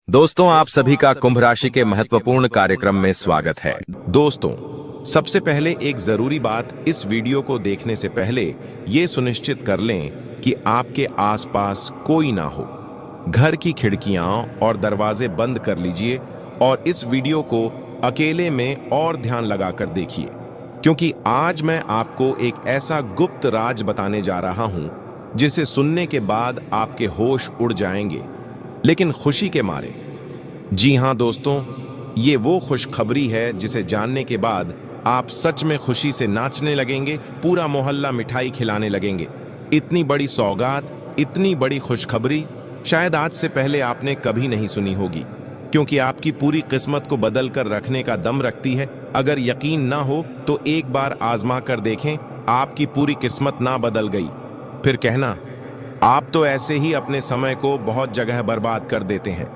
दोस्तों, आप सभी का कुंभ राशि के महत्वपूर्ण कार्यक्रम में स्वागत है। दोस्तों, सबसे पहले एक जरूरी बात, इस वीडियो को देखने से पहले ये सुनिश्चित कर लें कि आपके आसपास कोई ना हो। घर की खिड़कियां और दरवाजे बंद कर लीजिए और इस वीडियो को अकेले में और ध्यान लगाकर देखिए, क्योंकि आज मैं आपको एक ऐसा गुप्त राज बताने जा रहा हूं जिसे सुनने के बाद आपके होश उड़ जाएंगे, लेकिन खुशी के मारे। जी हां दोस्तों, ये वो खुशखबरी है जिसे जानने के बाद आप सच में खुशी से नाचने लगेंगे, पूरा मोहल्ला मिठाई खिलाने लगेंगे। इतनी बड़ी सौगात, इतनी बड़ी खुशखबरी शायद आज से पहले आपने कभी नहीं सुनी होगी, क्योंकि आपकी पूरी किस्मत को बदल कर रखने का दम रखती है। अगर यकीन ना हो तो एक बार आजमा कर देखें, आपकी पूरी किस्मत ना बदल गई, फिर कहना आप तो ऐसे ही अपने समय को बहुत जगह बर्बाद कर देते हैं।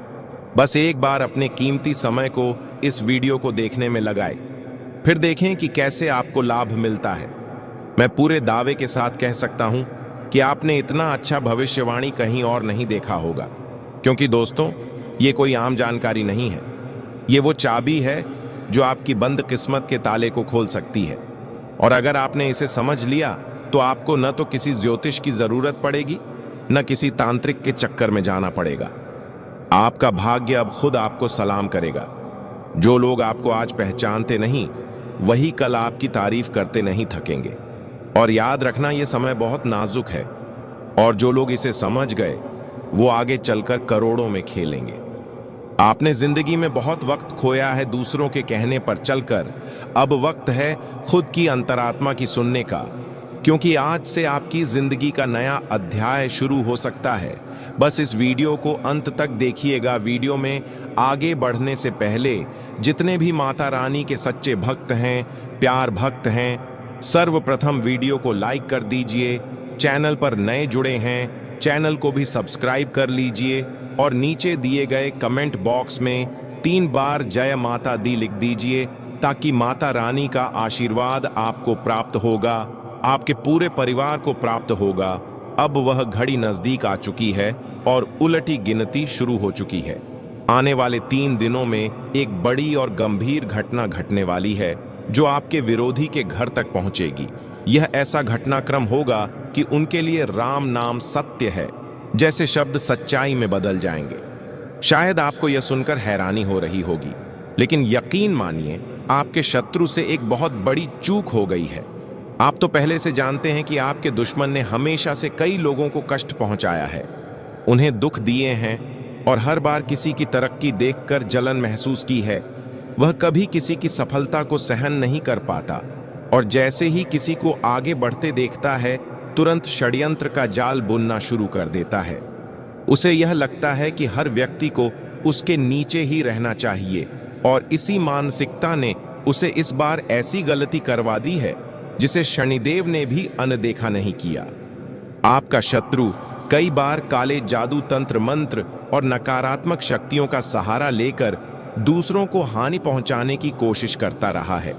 बस एक बार अपने कीमती समय को इस वीडियो को देखने में लगाए, फिर देखें कि कैसे आपको लाभ मिलता है। मैं पूरे दावे के साथ कह सकता हूं कि आपने इतना अच्छा भविष्यवाणी कहीं और नहीं देखा होगा, क्योंकि दोस्तों, ये कोई आम जानकारी नहीं है। ये वो चाबी है जो आपकी बंद किस्मत के ताले को खोल सकती है। और अगर आपने इसे समझ लिया तो आपको न तो किसी ज्योतिष की जरूरत पड़ेगी, न किसी तांत्रिक के चक्कर में जाना पड़ेगा। आपका भाग्य अब खुद आपको सलाम करेगा। जो लोग आपको आज पहचानते नहीं, वही कल आपकी तारीफ करते नहीं थकेंगे। और याद रखना, यह समय बहुत नाजुक है, और जो लोग इसे समझ गए वो आगे चलकर करोड़ों में खेलेंगे। आपने जिंदगी में बहुत वक्त खोया है दूसरों के कहने पर चलकर। अब वक्त है खुद की अंतरात्मा की सुनने का, क्योंकि आज से आपकी जिंदगी का नया अध्याय शुरू हो सकता है। बस इस वीडियो को अंत तक देखिएगा। वीडियो में आगे बढ़ने से पहले जितने भी माता रानी के सच्चे भक्त हैं, प्यार भक्त हैं, सर्वप्रथम वीडियो को लाइक कर दीजिए। चैनल पर नए जुड़े हैं, चैनल को भी सब्सक्राइब कर लीजिए और नीचे दिए गए कमेंट बॉक्स में 3 बार जय माता दी लिख दीजिए, ताकि माता रानी का आशीर्वाद आपको प्राप्त होगा, आपके पूरे परिवार को प्राप्त होगा। अब वह घड़ी नजदीक आ चुकी है और उलटी गिनती शुरू हो चुकी है। आने वाले 3 दिनों में एक बड़ी और गंभीर घटना घटने वाली है, जो आपके विरोधी के घर तक पहुंचेगी। यह ऐसा घटनाक्रम होगा कि उनके लिए राम नाम सत्य है जैसे शब्द सच्चाई में बदल जाएंगे। शायद आपको यह सुनकर हैरानी हो रही होगी, लेकिन यकीन मानिए, आपके शत्रु से एक बहुत बड़ी चूक हो गई है। आप तो पहले से जानते हैं कि आपके दुश्मन ने हमेशा से कई लोगों को कष्ट पहुंचाया है, उन्हें दुख दिए हैं, और हर बार किसी की तरक्की देखकर जलन महसूस की है। वह कभी किसी की सफलता को सहन नहीं कर पाता, और जैसे ही किसी को आगे बढ़ते देखता है, तुरंत षड्यंत्र का जाल बुनना शुरू कर देता है। उसे यह लगता है कि हर व्यक्ति को उसके नीचे ही रहना चाहिए, और इसी मानसिकता ने उसे इस बार ऐसी गलती करवा दी है जिसे शनिदेव ने भी अनदेखा नहीं किया। आपका शत्रु कई बार काले जादू, तंत्र मंत्र और नकारात्मक शक्तियों का सहारा लेकर दूसरों को हानि पहुंचाने की कोशिश करता रहा है।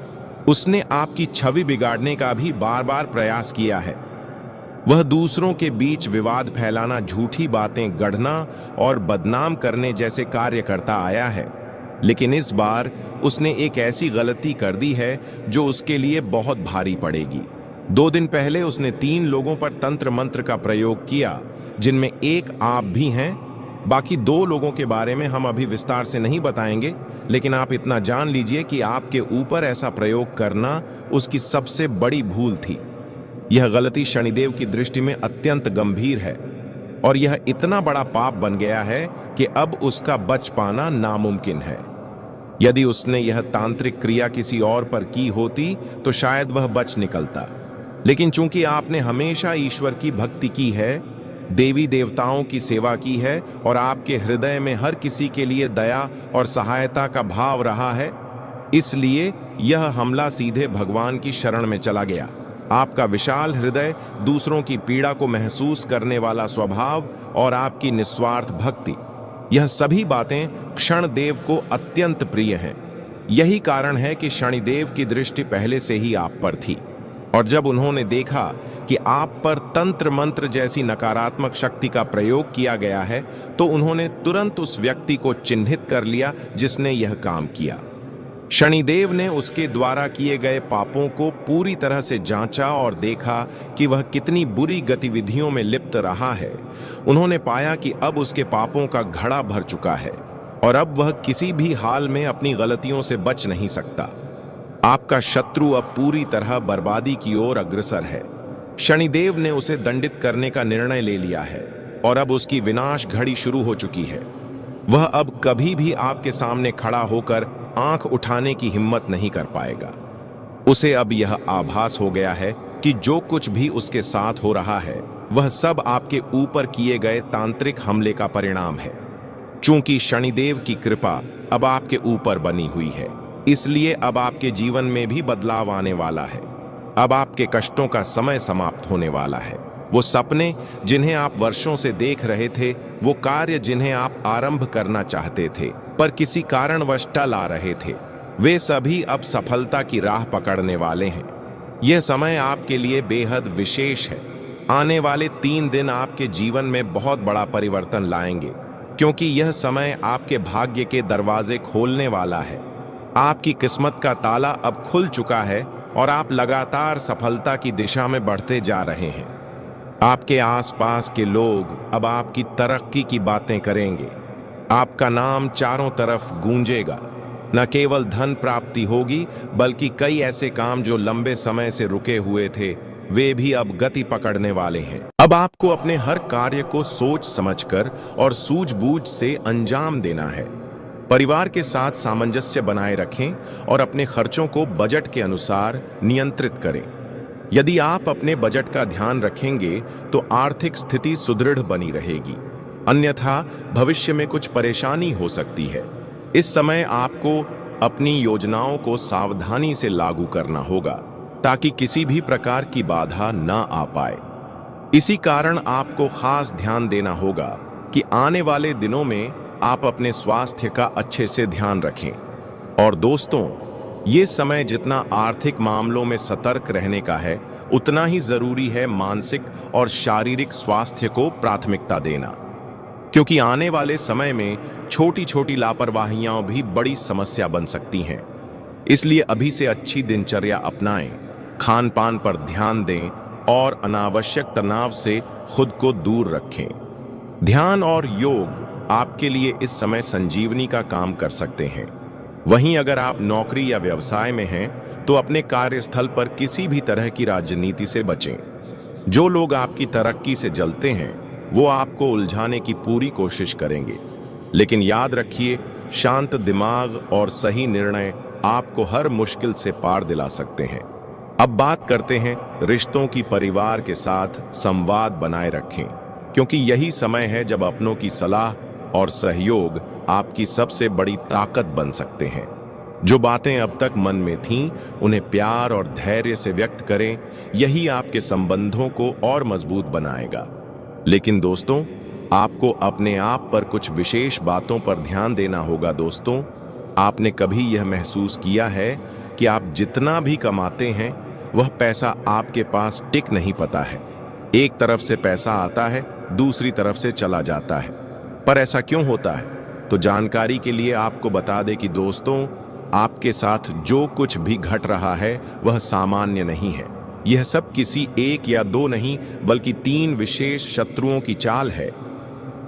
उसने आपकी छवि बिगाड़ने का भी बार बार प्रयास किया है। वह दूसरों के बीच विवाद फैलाना, झूठी बातें गढ़ना और बदनाम करने जैसे कार्य करता आया है। लेकिन इस बार उसने एक ऐसी गलती कर दी है जो उसके लिए बहुत भारी पड़ेगी। 2 दिन पहले उसने 3 लोगों पर तंत्र मंत्र का प्रयोग किया, जिनमें एक आप भी हैं। बाकी 2 लोगों के बारे में हम अभी विस्तार से नहीं बताएंगे, लेकिन आप इतना जान लीजिए कि आपके ऊपर ऐसा प्रयोग करना उसकी सबसे बड़ी भूल थी। यह गलती शनिदेव की दृष्टि में अत्यंत गंभीर है, और यह इतना बड़ा पाप बन गया है कि अब उसका बच पाना नामुमकिन है। यदि उसने यह तांत्रिक क्रिया किसी और पर की होती तो शायद वह बच निकलता, लेकिन चूंकि आपने हमेशा ईश्वर की भक्ति की है, देवी देवताओं की सेवा की है, और आपके हृदय में हर किसी के लिए दया और सहायता का भाव रहा है, इसलिए यह हमला सीधे भगवान की शरण में चला गया। आपका विशाल हृदय, दूसरों की पीड़ा को महसूस करने वाला स्वभाव और आपकी निस्वार्थ भक्ति, यह सभी बातें क्षणदेव को अत्यंत प्रिय हैं। यही कारण है कि शनिदेव की दृष्टि पहले से ही आप पर थी, और जब उन्होंने देखा कि आप पर तंत्र मंत्र जैसी नकारात्मक शक्ति का प्रयोग किया गया है, तो उन्होंने तुरंत उस व्यक्ति को चिन्हित कर लिया जिसने यह काम किया। शनिदेव ने उसके द्वारा किए गए पापों को पूरी तरह से जांचा और देखा कि वह कितनी बुरी गतिविधियों में लिप्त रहा है। उन्होंने पाया कि अब उसके पापों का घड़ा भर चुका है और अब वह किसी भी हाल में अपनी गलतियों से बच नहीं सकता। आपका शत्रु अब पूरी तरह बर्बादी की ओर अग्रसर है। शनिदेव ने उसे दंडित करने का निर्णय ले लिया है और अब उसकी विनाश घड़ी शुरू हो चुकी है। वह अब कभी भी आपके सामने खड़ा होकर आंख उठाने की हिम्मत नहीं कर पाएगा। उसे अब यह आभास हो गया है कि जो कुछ भी उसके साथ हो रहा है वह सब आपके ऊपर किए गए तांत्रिक हमले का परिणाम है। चूंकि शनिदेव की कृपा अब आपके ऊपर बनी हुई है, इसलिए अब आपके जीवन में भी बदलाव आने वाला है। अब आपके कष्टों का समय समाप्त होने वाला है। वो सपने जिन्हें आप वर्षों से देख रहे थे, वो कार्य जिन्हें आप आरंभ करना चाहते थे पर किसी कारणवश टल आ रहे थे, वे सभी अब सफलता की राह पकड़ने वाले हैं। यह समय आपके लिए बेहद विशेष है। आने वाले 3 दिन आपके जीवन में बहुत बड़ा परिवर्तन लाएंगे, क्योंकि यह समय आपके भाग्य के दरवाजे खोलने वाला है। आपकी किस्मत का ताला अब खुल चुका है और आप लगातार सफलता की दिशा में बढ़ते जा रहे हैं। आपके आसपास के लोग अब आपकी तरक्की की बातें करेंगे। आपका नाम चारों तरफ गूंजेगा। न केवल धन प्राप्ति होगी, बल्कि कई ऐसे काम जो लंबे समय से रुके हुए थे, वे भी अब गति पकड़ने वाले हैं। अब आपको अपने हर कार्य को सोच समझकर और सूझबूझ से अंजाम देना है। परिवार के साथ सामंजस्य बनाए रखें और अपने खर्चों को बजट के अनुसार नियंत्रित करें। यदि आप अपने बजट का ध्यान रखेंगे तो आर्थिक स्थिति सुदृढ़ बनी रहेगी, अन्यथा भविष्य में कुछ परेशानी हो सकती है। इस समय आपको अपनी योजनाओं को सावधानी से लागू करना होगा ताकि किसी भी प्रकार की बाधा ना आ पाए। इसी कारण आपको खास ध्यान देना होगा कि आने वाले दिनों में आप अपने स्वास्थ्य का अच्छे से ध्यान रखें। और दोस्तों, ये समय जितना आर्थिक मामलों में सतर्क रहने का है, उतना ही जरूरी है मानसिक और शारीरिक स्वास्थ्य को प्राथमिकता देना, क्योंकि आने वाले समय में छोटी छोटी लापरवाहियां भी बड़ी समस्या बन सकती हैं। इसलिए अभी से अच्छी दिनचर्या अपनाएं, खान पान पर ध्यान दें और अनावश्यक तनाव से खुद को दूर रखें। ध्यान और योग आपके लिए इस समय संजीवनी का काम कर सकते हैं। वहीं अगर आप नौकरी या व्यवसाय में हैं, तो अपने कार्यस्थल पर किसी भी तरह की राजनीति से बचें। जो लोग आपकी तरक्की से जलते हैं, वो आपको उलझाने की पूरी कोशिश करेंगे, लेकिन याद रखिए, शांत दिमाग और सही निर्णय आपको हर मुश्किल से पार दिला सकते हैं। अब बात करते हैं रिश्तों की। परिवार के साथ संवाद बनाए रखें, क्योंकि यही समय है जब अपनों की सलाह और सहयोग आपकी सबसे बड़ी ताकत बन सकते हैं। जो बातें अब तक मन में थीं, उन्हें प्यार और धैर्य से व्यक्त करें। यही आपके संबंधों को और मजबूत बनाएगा। लेकिन दोस्तों, आपको अपने आप पर कुछ विशेष बातों पर ध्यान देना होगा। दोस्तों, आपने कभी यह महसूस किया है कि आप जितना भी कमाते हैं, वह पैसा आपके पास टिक नहीं पाता है। एक तरफ से पैसा आता है, दूसरी तरफ से चला जाता है। पर ऐसा क्यों होता है? तो जानकारी के लिए आपको बता दें कि दोस्तों, आपके साथ जो कुछ भी घट रहा है वह सामान्य नहीं है। यह सब किसी एक या दो नहीं, बल्कि 3 विशेष शत्रुओं की चाल है।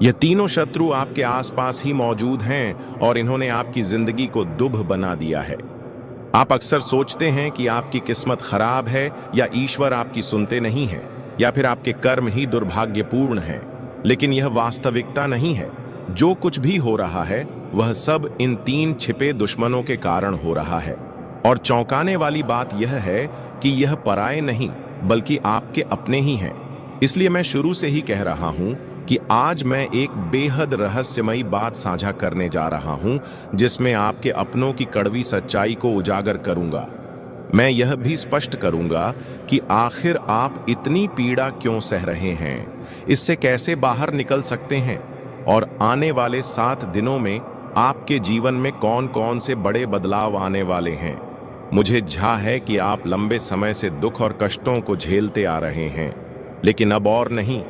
यह तीनों शत्रु आपके आसपास ही मौजूद हैं और इन्होंने आपकी जिंदगी को दुभ बना दिया है। आप अक्सर सोचते हैं कि आपकी किस्मत खराब है, या ईश्वर आपकी सुनते नहीं है, या फिर आपके कर्म ही दुर्भाग्यपूर्ण हैं। लेकिन यह वास्तविकता नहीं है। जो कुछ भी हो रहा है वह सब इन 3 छिपे दुश्मनों के कारण हो रहा है। और चौंकाने वाली बात यह है कि यह पराये नहीं, बल्कि आपके अपने ही हैं। इसलिए मैं शुरू से ही कह रहा हूं कि आज मैं एक बेहद रहस्यमयी बात साझा करने जा रहा हूं, जिसमें आपके अपनों की कड़वी सच्चाई को उजागर करूंगा। मैं यह भी स्पष्ट करूंगा कि आखिर आप इतनी पीड़ा क्यों सह रहे हैं, इससे कैसे बाहर निकल सकते हैं, और आने वाले 7 दिनों में आपके जीवन में कौन कौन से बड़े बदलाव आने वाले हैं। मुझे झा है कि आप लंबे समय से दुख और कष्टों को झेलते आ रहे हैं, लेकिन अब और नहीं,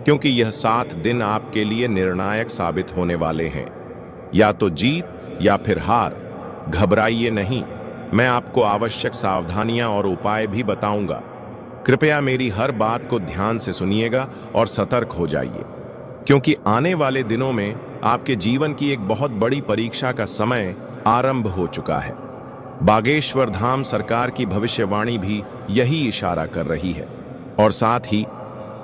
क्योंकि यह 7 दिन आपके लिए निर्णायक साबित होने वाले हैं। या तो जीत या फिर हार। घबराइए नहीं, मैं आपको आवश्यक सावधानियां और उपाय भी बताऊंगा। कृपया मेरी हर बात को ध्यान से सुनिएगा और सतर्क हो जाइए, क्योंकि आने वाले दिनों में आपके जीवन की एक बहुत बड़ी परीक्षा का समय आरंभ हो चुका है। बागेश्वर धाम सरकार की भविष्यवाणी भी यही इशारा कर रही है, और साथ ही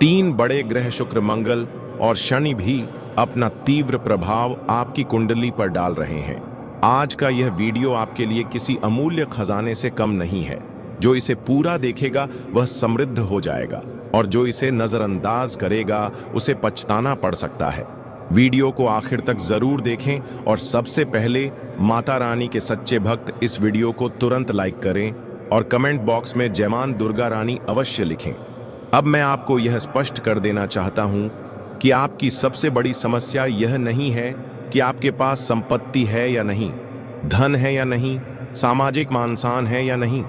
3 बड़े ग्रह शुक्र, मंगल और शनि भी अपना तीव्र प्रभाव आपकी कुंडली पर डाल रहे हैं। आज का यह वीडियो आपके लिए किसी अमूल्य खजाने से कम नहीं है। जो इसे पूरा देखेगा वह समृद्ध हो जाएगा, और जो इसे नजरअंदाज करेगा उसे पछताना पड़ सकता है। वीडियो को आखिर तक जरूर देखें, और सबसे पहले माता रानी के सच्चे भक्त इस वीडियो को तुरंत लाइक करें और कमेंट बॉक्स में जय मां दुर्गा रानी अवश्य लिखें। अब मैं आपको यह स्पष्ट कर देना चाहता हूं कि आपकी सबसे बड़ी समस्या यह नहीं है कि आपके पास संपत्ति है या नहीं, धन है या नहीं, सामाजिक मान-सम्मान है या नहीं।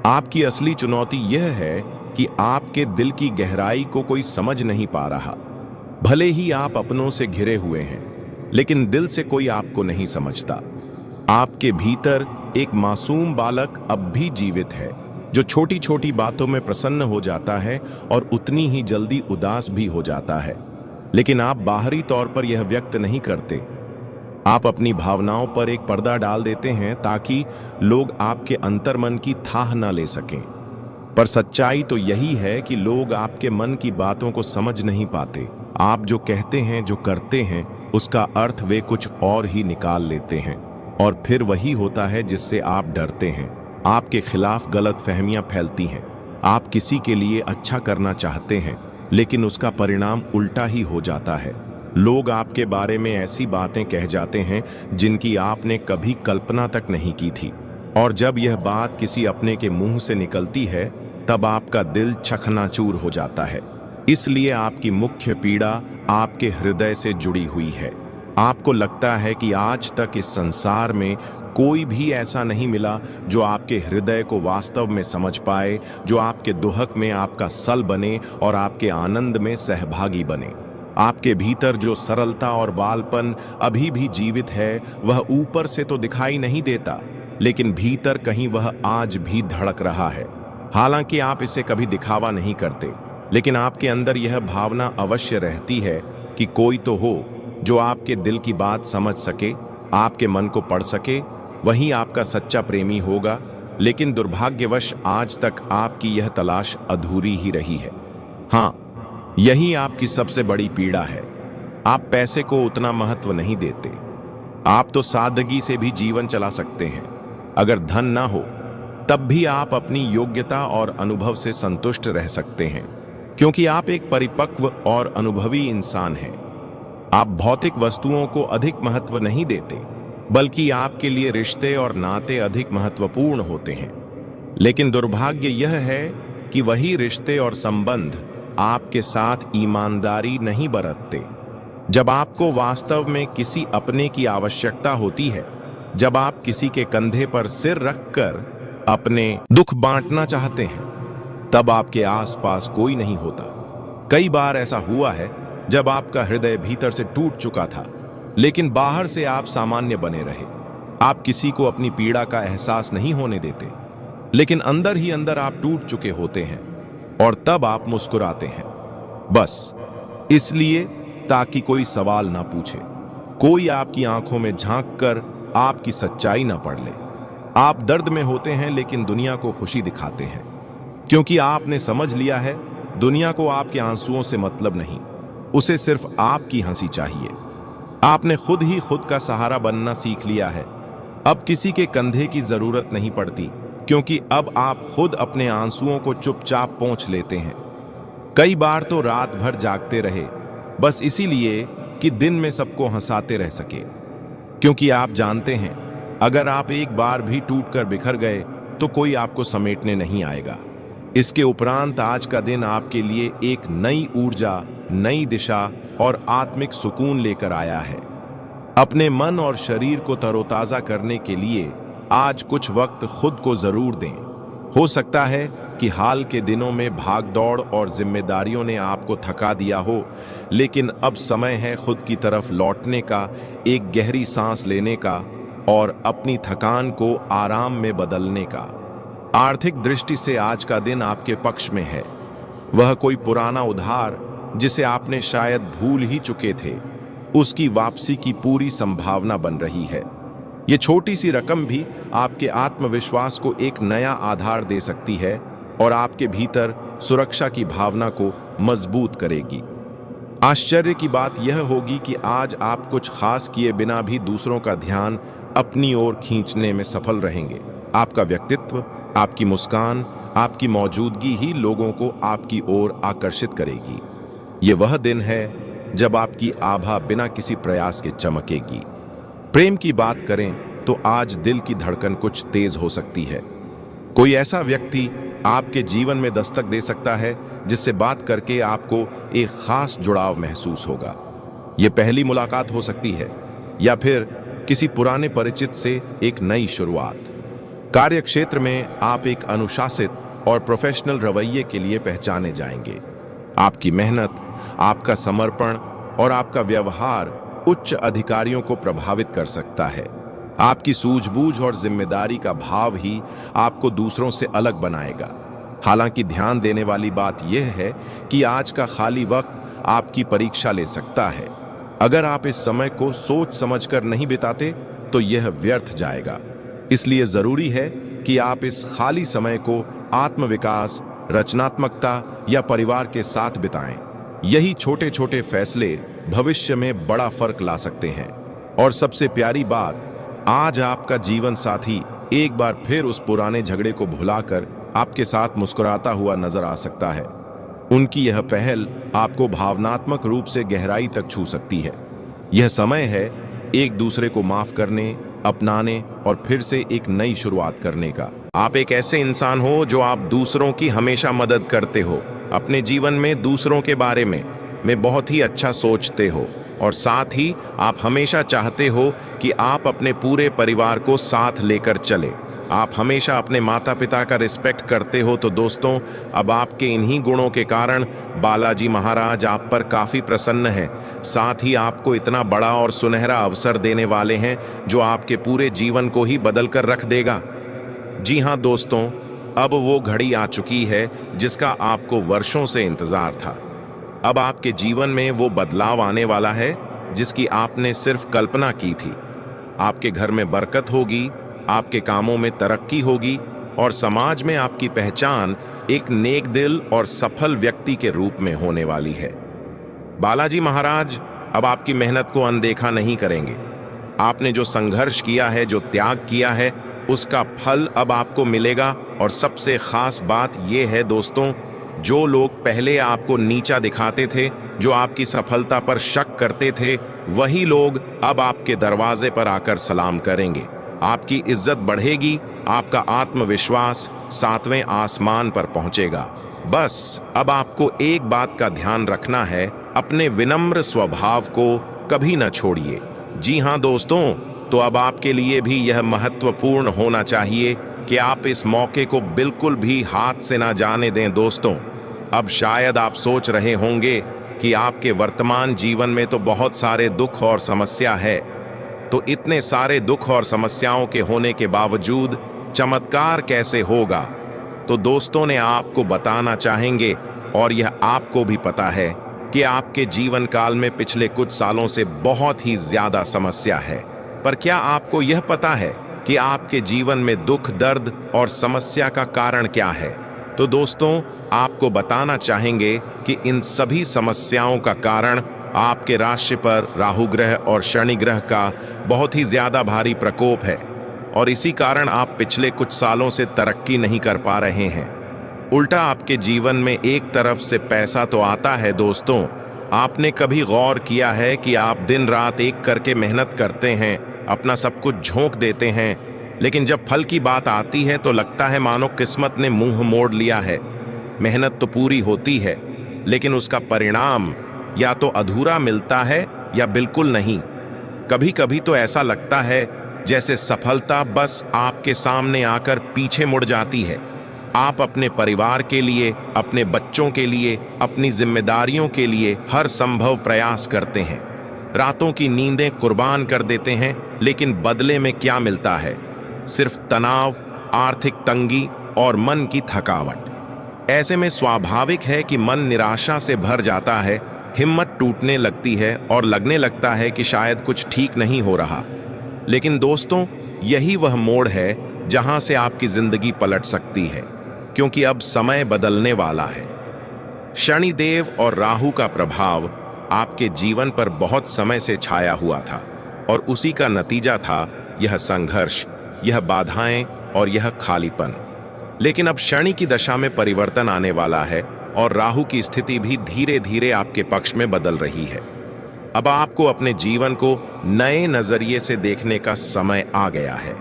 आपकी असली चुनौती यह है कि आपके दिल की गहराई को कोई समझ नहीं पा रहा। भले ही आप अपनों से घिरे हुए हैं, लेकिन दिल से कोई आपको नहीं समझता। आपके भीतर एक मासूम बालक अब भी जीवित है, जो छोटी छोटी बातों में प्रसन्न हो जाता है और उतनी ही जल्दी उदास भी हो जाता है। लेकिन आप बाहरी तौर पर यह व्यक्त नहीं करते। आप अपनी भावनाओं पर एक पर्दा डाल देते हैं ताकि लोग आपके अंतर्मन की थाह न ले सकें। पर सच्चाई तो यही है कि लोग आपके मन की बातों को समझ नहीं पाते। आप जो कहते हैं, जो करते हैं, उसका अर्थ वे कुछ और ही निकाल लेते हैं, और फिर वही होता है जिससे आप डरते हैं। आपके खिलाफ गलतफहमियां फैलती हैं। आप किसी के लिए अच्छा करना चाहते हैं, लेकिन उसका परिणाम उल्टा ही हो जाता है। लोग आपके बारे में ऐसी बातें कह जाते हैं जिनकी आपने कभी कल्पना तक नहीं की थी, और जब यह बात किसी अपने के मुंह से निकलती है तब आपका दिल चकनाचूर हो जाता है। इसलिए आपकी मुख्य पीड़ा आपके हृदय से जुड़ी हुई है। आपको लगता है कि आज तक इस संसार में कोई भी ऐसा नहीं मिला जो आपके हृदय को वास्तव में समझ पाए, जो आपके दुहक में आपका सल बने और आपके आनंद में सहभागी बने। आपके भीतर जो सरलता और बालपन अभी भी जीवित है, वह ऊपर से तो दिखाई नहीं देता, लेकिन भीतर कहीं वह आज भी धड़क रहा है। हालांकि आप इसे कभी दिखावा नहीं करते, लेकिन आपके अंदर यह भावना अवश्य रहती है कि कोई तो हो जो आपके दिल की बात समझ सके, आपके मन को पढ़ सके। वही आपका सच्चा प्रेमी होगा। लेकिन दुर्भाग्यवश आज तक आपकी यह तलाश अधूरी ही रही है। हाँ, यही आपकी सबसे बड़ी पीड़ा है। आप पैसे को उतना महत्व नहीं देते। आप तो सादगी से भी जीवन चला सकते हैं। अगर धन ना हो तब भी आप अपनी योग्यता और अनुभव से संतुष्ट रह सकते हैं, क्योंकि आप एक परिपक्व और अनुभवी इंसान हैं। आप भौतिक वस्तुओं को अधिक महत्व नहीं देते, बल्कि आपके लिए रिश्ते और नाते अधिक महत्वपूर्ण होते हैं। लेकिन दुर्भाग्य यह है कि वही रिश्ते और संबंध आपके साथ ईमानदारी नहीं बरतते। जब आपको वास्तव में किसी अपने की आवश्यकता होती है, जब आप किसी के कंधे पर सिर रखकर अपने दुख बांटना चाहते हैं, तब आपके आसपास कोई नहीं होता। कई बार ऐसा हुआ है जब आपका हृदय भीतर से टूट चुका था, लेकिन बाहर से आप सामान्य बने रहे। आप किसी को अपनी पीड़ा का एहसास नहीं होने देते, लेकिन अंदर ही अंदर आप टूट चुके होते हैं, और तब आप मुस्कुराते हैं, बस इसलिए ताकि कोई सवाल ना पूछे, कोई आपकी आंखों में झांककर आपकी सच्चाई ना पढ़ ले। आप दर्द में होते हैं, लेकिन दुनिया को खुशी दिखाते हैं, क्योंकि आपने समझ लिया है दुनिया को आपके आंसुओं से मतलब नहीं, उसे सिर्फ आपकी हंसी चाहिए। आपने खुद ही खुद का सहारा बनना सीख लिया है। अब किसी के कंधे की जरूरत नहीं पड़ती, क्योंकि अब आप खुद अपने आंसुओं को चुपचाप पोंछ लेते हैं। कई बार तो रात भर जागते रहे, बस इसीलिए कि दिन में सबको हंसाते रह सके, क्योंकि आप जानते हैं अगर आप एक बार भी टूटकर बिखर गए तो कोई आपको समेटने नहीं आएगा। इसके उपरांत आज का दिन आपके लिए एक नई ऊर्जा, नई दिशा और आत्मिक सुकून लेकर आया है। अपने मन और शरीर को तरोताजा करने के लिए आज कुछ वक्त खुद को जरूर दें। हो सकता है कि हाल के दिनों में भाग दौड़ और जिम्मेदारियों ने आपको थका दिया हो, लेकिन अब समय है खुद की तरफ लौटने का, एक गहरी सांस लेने का और अपनी थकान को आराम में बदलने का। आर्थिक दृष्टि से आज का दिन आपके पक्ष में है। वह कोई पुराना उधार जिसे आपने शायद भूल ही चुके थे, उसकी वापसी की पूरी संभावना बन रही है। ये छोटी सी रकम भी आपके आत्मविश्वास को एक नया आधार दे सकती है और आपके भीतर सुरक्षा की भावना को मजबूत करेगी। आश्चर्य की बात यह होगी कि आज आप कुछ खास किए बिना भी दूसरों का ध्यान अपनी ओर खींचने में सफल रहेंगे। आपका व्यक्तित्व, आपकी मुस्कान, आपकी मौजूदगी ही लोगों को आपकी ओर आकर्षित करेगी। ये वह दिन है जब आपकी आभा बिना किसी प्रयास के चमकेगी। प्रेम की बात करें तो आज दिल की धड़कन कुछ तेज हो सकती है। कोई ऐसा व्यक्ति आपके जीवन में दस्तक दे सकता है जिससे बात करके आपको एक खास जुड़ाव महसूस होगा। यह पहली मुलाकात हो सकती है या फिर किसी पुराने परिचित से एक नई शुरुआत। कार्य क्षेत्र में आप एक अनुशासित और प्रोफेशनल रवैये के लिए पहचाने जाएंगे। आपकी मेहनत, आपका समर्पण और आपका व्यवहार उच्च अधिकारियों को प्रभावित कर सकता है। आपकी सूझबूझ और जिम्मेदारी का भाव ही आपको दूसरों से अलग बनाएगा। हालांकि ध्यान देने वाली बात यह है कि आज का खाली वक्त आपकी परीक्षा ले सकता है। अगर आप इस समय को सोच समझकर नहीं बिताते तो यह व्यर्थ जाएगा। इसलिए जरूरी है कि आप इस खाली समय को आत्मविकास, रचनात्मकता या परिवार के साथ बिताएं। यही छोटे छोटे फैसले भविष्य में बड़ा फर्क ला सकते हैं। और सबसे प्यारी बात, आज आपका जीवन साथी एक बार फिर उस पुराने झगड़े को भुलाकर आपके साथ मुस्कुराता हुआ नजर आ सकता है। उनकी यह पहल आपको भावनात्मक रूप से गहराई तक छू सकती है। यह समय है एक दूसरे को माफ करने, अपनाने और फिर से एक नई शुरुआत करने का। आप एक ऐसे इंसान हो जो आप दूसरों की हमेशा मदद करते हो, अपने जीवन में दूसरों के बारे में बहुत ही अच्छा सोचते हो और साथ ही आप हमेशा चाहते हो कि आप अपने पूरे परिवार को साथ लेकर चले। आप हमेशा अपने माता पिता का रिस्पेक्ट करते हो। तो दोस्तों, अब आपके इन्हीं गुणों के कारण बालाजी महाराज आप पर काफ़ी प्रसन्न हैं। साथ ही आपको इतना बड़ा और सुनहरा अवसर देने वाले हैं जो आपके पूरे जीवन को ही बदल कर रख देगा। जी हाँ दोस्तों, अब वो घड़ी आ चुकी है जिसका आपको वर्षों से इंतजार था। अब आपके जीवन में वो बदलाव आने वाला है जिसकी आपने सिर्फ कल्पना की थी। आपके घर में बरकत होगी, आपके कामों में तरक्की होगी और समाज में आपकी पहचान एक नेक दिल और सफल व्यक्ति के रूप में होने वाली है। बालाजी महाराज अब आपकी मेहनत को अनदेखा नहीं करेंगे। आपने जो संघर्ष किया है, जो त्याग किया है, उसका फल अब आपको मिलेगा। और सबसे खास बात यह है दोस्तों, जो लोग पहले आपको नीचा दिखाते थे, जो आपकी सफलता पर शक करते थे, वही लोग अब आपके दरवाजे पर आकर सलाम करेंगे। आपकी इज्जत बढ़ेगी, आपका आत्मविश्वास 7वें आसमान पर पहुंचेगा। बस अब आपको एक बात का ध्यान रखना है, अपने विनम्र स्वभाव को कभी न छोड़िए। जी हाँ दोस्तों, तो अब आपके लिए भी यह महत्वपूर्ण होना चाहिए कि आप इस मौके को बिल्कुल भी हाथ से ना जाने दें। दोस्तों, अब शायद आप सोच रहे होंगे कि आपके वर्तमान जीवन में तो बहुत सारे दुख और समस्या है, तो इतने सारे दुख और समस्याओं के होने के बावजूद चमत्कार कैसे होगा? तो दोस्तों ने आपको बताना चाहेंगे, और यह आपको भी पता है कि आपके जीवन काल में पिछले कुछ सालों से बहुत ही ज्यादा समस्या है। पर क्या आपको यह पता है कि आपके जीवन में दुख, दर्द और समस्या का कारण क्या है? तो दोस्तों, आपको बताना चाहेंगे कि इन सभी समस्याओं का कारण आपके राशि पर राहु ग्रह और शनि ग्रह का बहुत ही ज्यादा भारी प्रकोप है और इसी कारण आप पिछले कुछ सालों से तरक्की नहीं कर पा रहे हैं। उल्टा आपके जीवन में एक तरफ से पैसा तो आता है। दोस्तों, आपने कभी गौर किया है कि आप दिन रात एक करके मेहनत करते हैं, अपना सब कुछ झोंक देते हैं, लेकिन जब फल की बात आती है तो लगता है मानो किस्मत ने मुंह मोड़ लिया है। मेहनत तो पूरी होती है, लेकिन उसका परिणाम या तो अधूरा मिलता है या बिल्कुल नहीं। कभी कभी तो ऐसा लगता है जैसे सफलता बस आपके सामने आकर पीछे मुड़ जाती है। आप अपने परिवार के लिए, अपने बच्चों के लिए, अपनी जिम्मेदारियों के लिए हर संभव प्रयास करते हैं। रातों की नींदें कुर्बान कर देते हैं, लेकिन बदले में क्या मिलता है? सिर्फ तनाव, आर्थिक तंगी और मन की थकावट। ऐसे में स्वाभाविक है कि मन निराशा से भर जाता है, हिम्मत टूटने लगती है और लगने लगता है कि शायद कुछ ठीक नहीं हो रहा। लेकिन दोस्तों, यही वह मोड़ है जहां से आपकी जिंदगी पलट सकती है, क्योंकि अब समय बदलने वाला है। शनिदेव और राहु का प्रभाव आपके जीवन पर बहुत समय से छाया हुआ था और उसी का नतीजा था यह संघर्ष, यह बाधाएं और यह खालीपन। लेकिन अब शनि की दशा में परिवर्तन आने वाला है और राहु की स्थिति भी धीरे धीरे आपके पक्ष में बदल रही है। अब आपको अपने जीवन को नए नजरिए से देखने का समय आ गया है,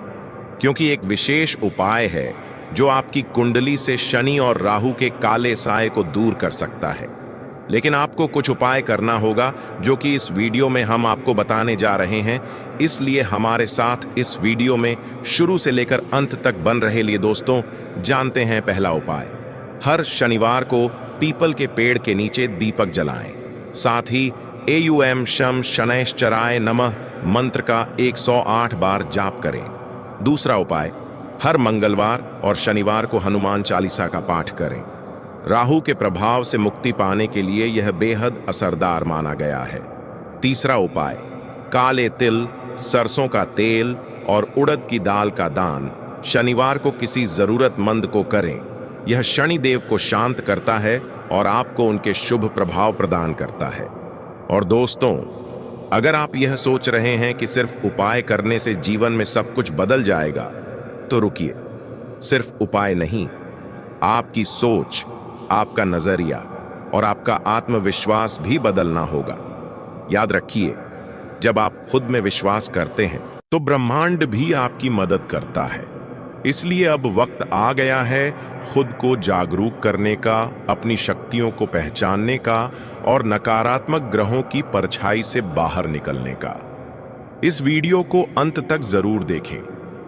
क्योंकि एक विशेष उपाय है जो आपकी कुंडली से शनि और राहु के काले साए को दूर कर सकता है। लेकिन आपको कुछ उपाय करना होगा जो कि इस वीडियो में हम आपको बताने जा रहे हैं, इसलिए हमारे साथ इस वीडियो में शुरू से लेकर अंत तक बन रहे लिए दोस्तों। जानते हैं पहला उपाय। हर शनिवार को पीपल के पेड़ के नीचे दीपक जलाएं। साथ ही एयूएम शम शनैश्चराय नमः मंत्र का 108 बार जाप करें। दूसरा उपाय, हर मंगलवार और शनिवार को हनुमान चालीसा का पाठ करें। राहु के प्रभाव से मुक्ति पाने के लिए यह बेहद असरदार माना गया है। तीसरा उपाय, काले तिल, सरसों का तेल और उड़द की दाल का दान शनिवार को किसी जरूरतमंद को करें। यह शनिदेव को शांत करता है और आपको उनके शुभ प्रभाव प्रदान करता है। और दोस्तों, अगर आप यह सोच रहे हैं कि सिर्फ उपाय करने से जीवन में सब कुछ बदल जाएगा, तो रुकिए। सिर्फ उपाय नहीं, आपकी सोच, आपका नजरिया और आपका आत्मविश्वास भी बदलना होगा। याद रखिए, जब आप खुद में विश्वास करते हैं तो ब्रह्मांड भी आपकी मदद करता है। इसलिए अब वक्त आ गया है खुद को जागरूक करने का, अपनी शक्तियों को पहचानने का और नकारात्मक ग्रहों की परछाई से बाहर निकलने का। इस वीडियो को अंत तक जरूर देखें,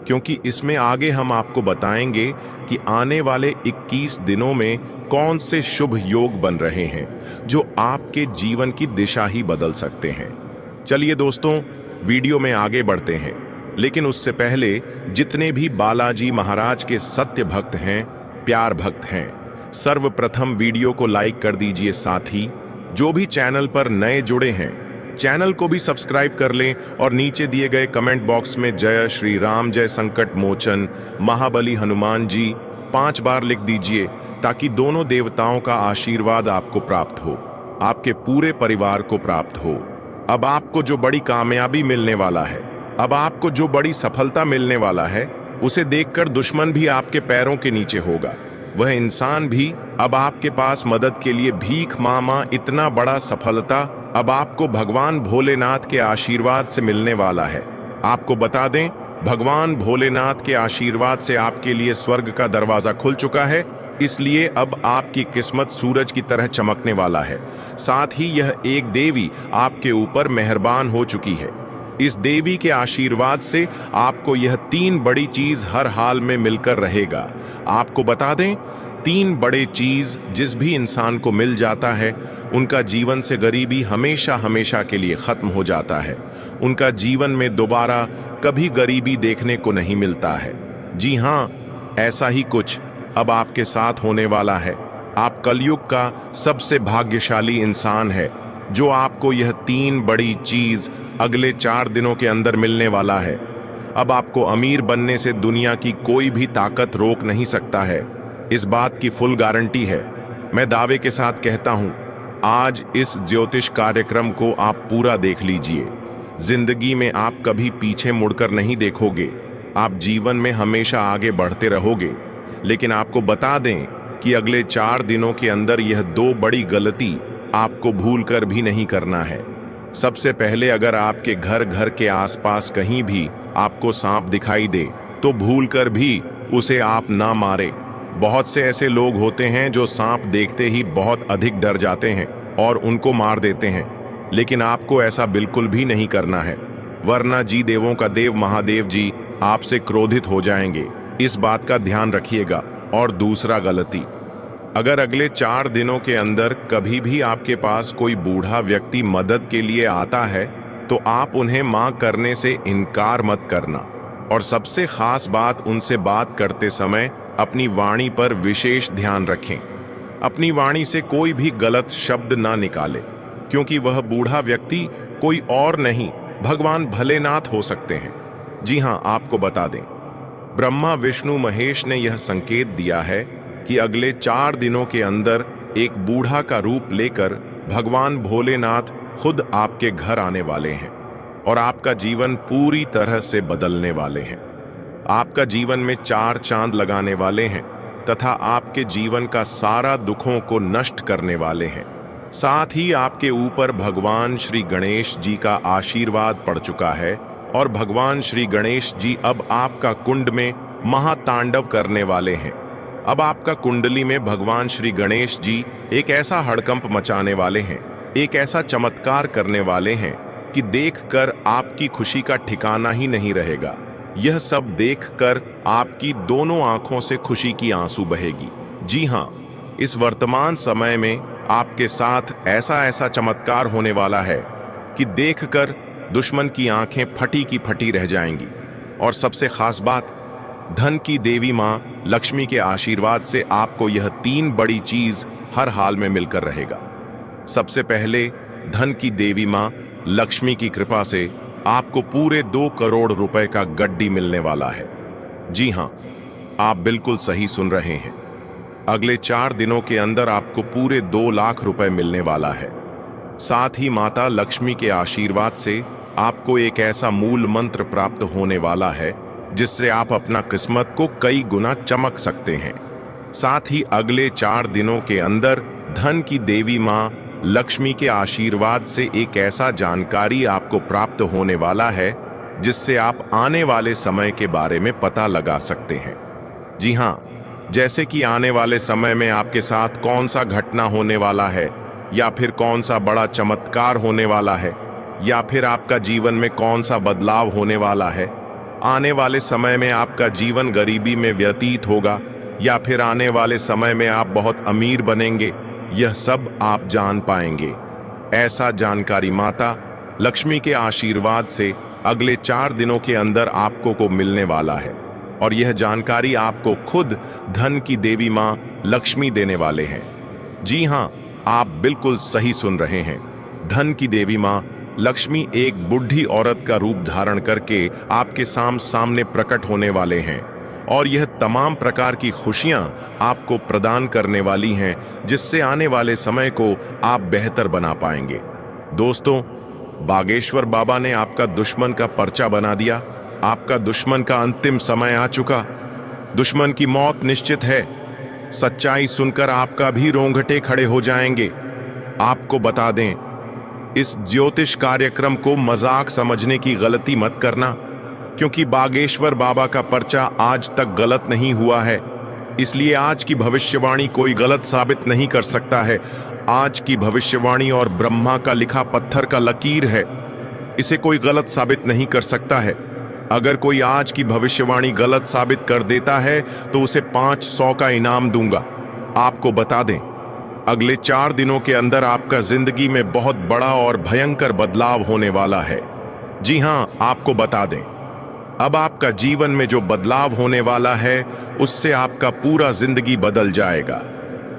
क्योंकि इसमें आगे हम आपको बताएंगे कि आने वाले 21 दिनों में कौन से शुभ योग बन रहे हैं जो आपके जीवन की दिशा ही बदल सकते हैं। चलिए दोस्तों, वीडियो में आगे बढ़ते हैं, लेकिन उससे पहले जितने भी बालाजी महाराज के सत्य भक्त हैं, प्यार भक्त हैं, सर्वप्रथम वीडियो को लाइक कर दीजिए। साथ ही जो भी चैनल पर नए जुड़े हैं, चैनल को भी सब्सक्राइब कर लें और नीचे दिए गए कमेंट बॉक्स में जय श्री राम, जय संकट मोचन, महाबली हनुमान जी 5 बार लिख दीजिए, ताकि दोनों देवताओं का आशीर्वाद आपको प्राप्त हो, आपके पूरे परिवार को प्राप्त हो। अब आपको जो बड़ी कामयाबी मिलने वाला है, अब आपको जो बड़ी सफलता मिलने वाला है, उसे देखकर दुश्मन भी आपके पैरों के नीचे होगा। वह इंसान भी अब आपके पास मदद के लिए भीख मामा। इतना बड़ा सफलता अब आपको भगवान भोलेनाथ के आशीर्वाद से मिलने वाला है। आपको बता दें, भगवान भोलेनाथ के आशीर्वाद से आपके लिए स्वर्ग का दरवाजा खुल चुका है, इसलिए अब आपकी किस्मत सूरज की तरह चमकने वाला है। साथ ही यह एक देवी आपके ऊपर मेहरबान हो चुकी है। इस देवी के आशीर्वाद से आपको यह 3 बड़ी चीज हर हाल में मिलकर रहेगा। आपको बता दें, 3 बड़े चीज जिस भी इंसान को मिल जाता है, उनका जीवन से गरीबी हमेशा हमेशा के लिए खत्म हो जाता है। उनका जीवन में दोबारा कभी गरीबी देखने को नहीं मिलता है। जी हाँ, ऐसा ही कुछ अब आपके साथ होने वाला है। आप कलयुग का सबसे भाग्यशाली इंसान है, जो आपको यह 3 बड़ी चीज अगले 4 दिनों के अंदर मिलने वाला है। अब आपको अमीर बनने से दुनिया की कोई भी ताकत रोक नहीं सकता है। इस बात की फुल गारंटी है। मैं दावे के साथ कहता हूं, आज इस ज्योतिष कार्यक्रम को आप पूरा देख लीजिए। जिंदगी में आप कभी पीछे मुड़कर नहीं देखोगे। आप जीवन में हमेशा आगे बढ़ते रहोगे। लेकिन आपको बता दें कि अगले 4 दिनों के अंदर यह 2 बड़ी गलती आपको भूलकर भी नहीं करना है। सबसे पहले, अगर आपके घर के आसपास कहीं भी आपको सांप दिखाई दे, तो भूलकर भी उसे आप ना मारे। बहुत से ऐसे लोग होते हैं जो सांप देखते ही बहुत अधिक डर जाते हैं और उनको मार देते हैं, लेकिन आपको ऐसा बिल्कुल भी नहीं करना है। वरना जी देवों का देव महादेव जी आपसे क्रोधित हो जाएंगे। इस बात का ध्यान रखिएगा। और दूसरा गलती, अगर अगले 4 दिनों के अंदर कभी भी आपके पास कोई बूढ़ा व्यक्ति मदद के लिए आता है तो आप उन्हें मां करने से इनकार मत करना। और सबसे खास बात, उनसे बात करते समय अपनी वाणी पर विशेष ध्यान रखें। अपनी वाणी से कोई भी गलत शब्द ना निकाले, क्योंकि वह बूढ़ा व्यक्ति कोई और नहीं, भगवान भोलेनाथ हो सकते हैं। जी हां, आपको बता दें, ब्रह्मा विष्णु महेश ने यह संकेत दिया है कि अगले 4 दिनों के अंदर एक बूढ़ा का रूप लेकर भगवान भोलेनाथ खुद आपके घर आने वाले हैं और आपका जीवन पूरी तरह से बदलने वाले हैं। आपका जीवन में 4 चांद लगाने वाले हैं तथा आपके जीवन का सारा दुखों को नष्ट करने वाले हैं। साथ ही आपके ऊपर भगवान श्री गणेश जी का आशीर्वाद पड़ चुका है और भगवान श्री गणेश जी अब आपका कुंड में महातांडव करने वाले हैं। अब आपका कुंडली में भगवान श्री गणेश जी एक ऐसा हड़कंप मचाने वाले हैं, एक ऐसा चमत्कार करने वाले हैं कि देखकर आपकी खुशी का ठिकाना ही नहीं रहेगा। यह सब देखकर आपकी दोनों आंखों से खुशी की आंसू बहेगी। जी हां, इस वर्तमान समय में आपके साथ ऐसा ऐसा चमत्कार होने वाला है कि देखकर दुश्मन की आंखें फटी की फटी रह जाएंगी। और सबसे खास बात, धन की देवी मां लक्ष्मी के आशीर्वाद से आपको यह 3 बड़ी चीज हर हाल में मिलकर रहेगा। सबसे पहले, धन की देवी मां लक्ष्मी की कृपा से आपको पूरे 2 करोड़ रुपए का गड्डी मिलने वाला है। जी हां, आप बिल्कुल सही सुन रहे हैं। अगले 4 दिनों के अंदर आपको पूरे 2 लाख रुपए मिलने वाला है। साथ ही माता लक्ष्मी के आशीर्वाद से आपको एक ऐसा मूल मंत्र प्राप्त होने वाला है जिससे आप अपना किस्मत को कई गुना चमक सकते हैं। साथ ही अगले 4 दिनों के अंदर धन की देवी मां लक्ष्मी के आशीर्वाद से एक ऐसा जानकारी आपको प्राप्त होने वाला है जिससे आप आने वाले समय के बारे में पता लगा सकते हैं। जी हां, जैसे कि आने वाले समय में आपके साथ कौन सा घटना होने वाला है, या फिर कौन सा बड़ा चमत्कार होने वाला है, या फिर आपका जीवन में कौन सा बदलाव होने वाला है। आने वाले समय में आपका जीवन गरीबी में व्यतीत होगा या फिर आने वाले समय में आप बहुत अमीर बनेंगे, यह सब आप जान पाएंगे। ऐसा जानकारी माता लक्ष्मी के आशीर्वाद से अगले 4 दिनों के अंदर आपको को मिलने वाला है। और यह जानकारी आपको खुद धन की देवी मां लक्ष्मी देने वाले हैं। जी हां, आप बिल्कुल सही सुन रहे हैं। धन की देवी मां लक्ष्मी एक बुढ़ी औरत का रूप धारण करके आपके सामने प्रकट होने वाले हैं और यह तमाम प्रकार की खुशियां आपको प्रदान करने वाली हैं जिससे आने वाले समय को आप बेहतर बना पाएंगे। दोस्तों, बागेश्वर बाबा ने आपका दुश्मन का पर्चा बना दिया। आपका दुश्मन का अंतिम समय आ चुका। दुश्मन की मौत निश्चित है। सच्चाई सुनकर आपका भी रोंगटे खड़े हो जाएंगे। आपको बता दें, इस ज्योतिष कार्यक्रम को मजाक समझने की गलती मत करना, क्योंकि बागेश्वर बाबा का पर्चा आज तक गलत नहीं हुआ है। इसलिए आज की भविष्यवाणी कोई गलत साबित नहीं कर सकता है। आज की भविष्यवाणी और ब्रह्मा का लिखा पत्थर का लकीर है, इसे कोई गलत साबित नहीं कर सकता है। अगर कोई आज की भविष्यवाणी गलत साबित कर देता है तो उसे 500 का इनाम दूंगा। आपको बता दें, अगले 4 दिनों के अंदर आपका जिंदगी में बहुत बड़ा और भयंकर बदलाव होने वाला है। जी हां, आपको बता दें, अब आपका जीवन में जो बदलाव होने वाला है उससे आपका पूरा जिंदगी बदल जाएगा,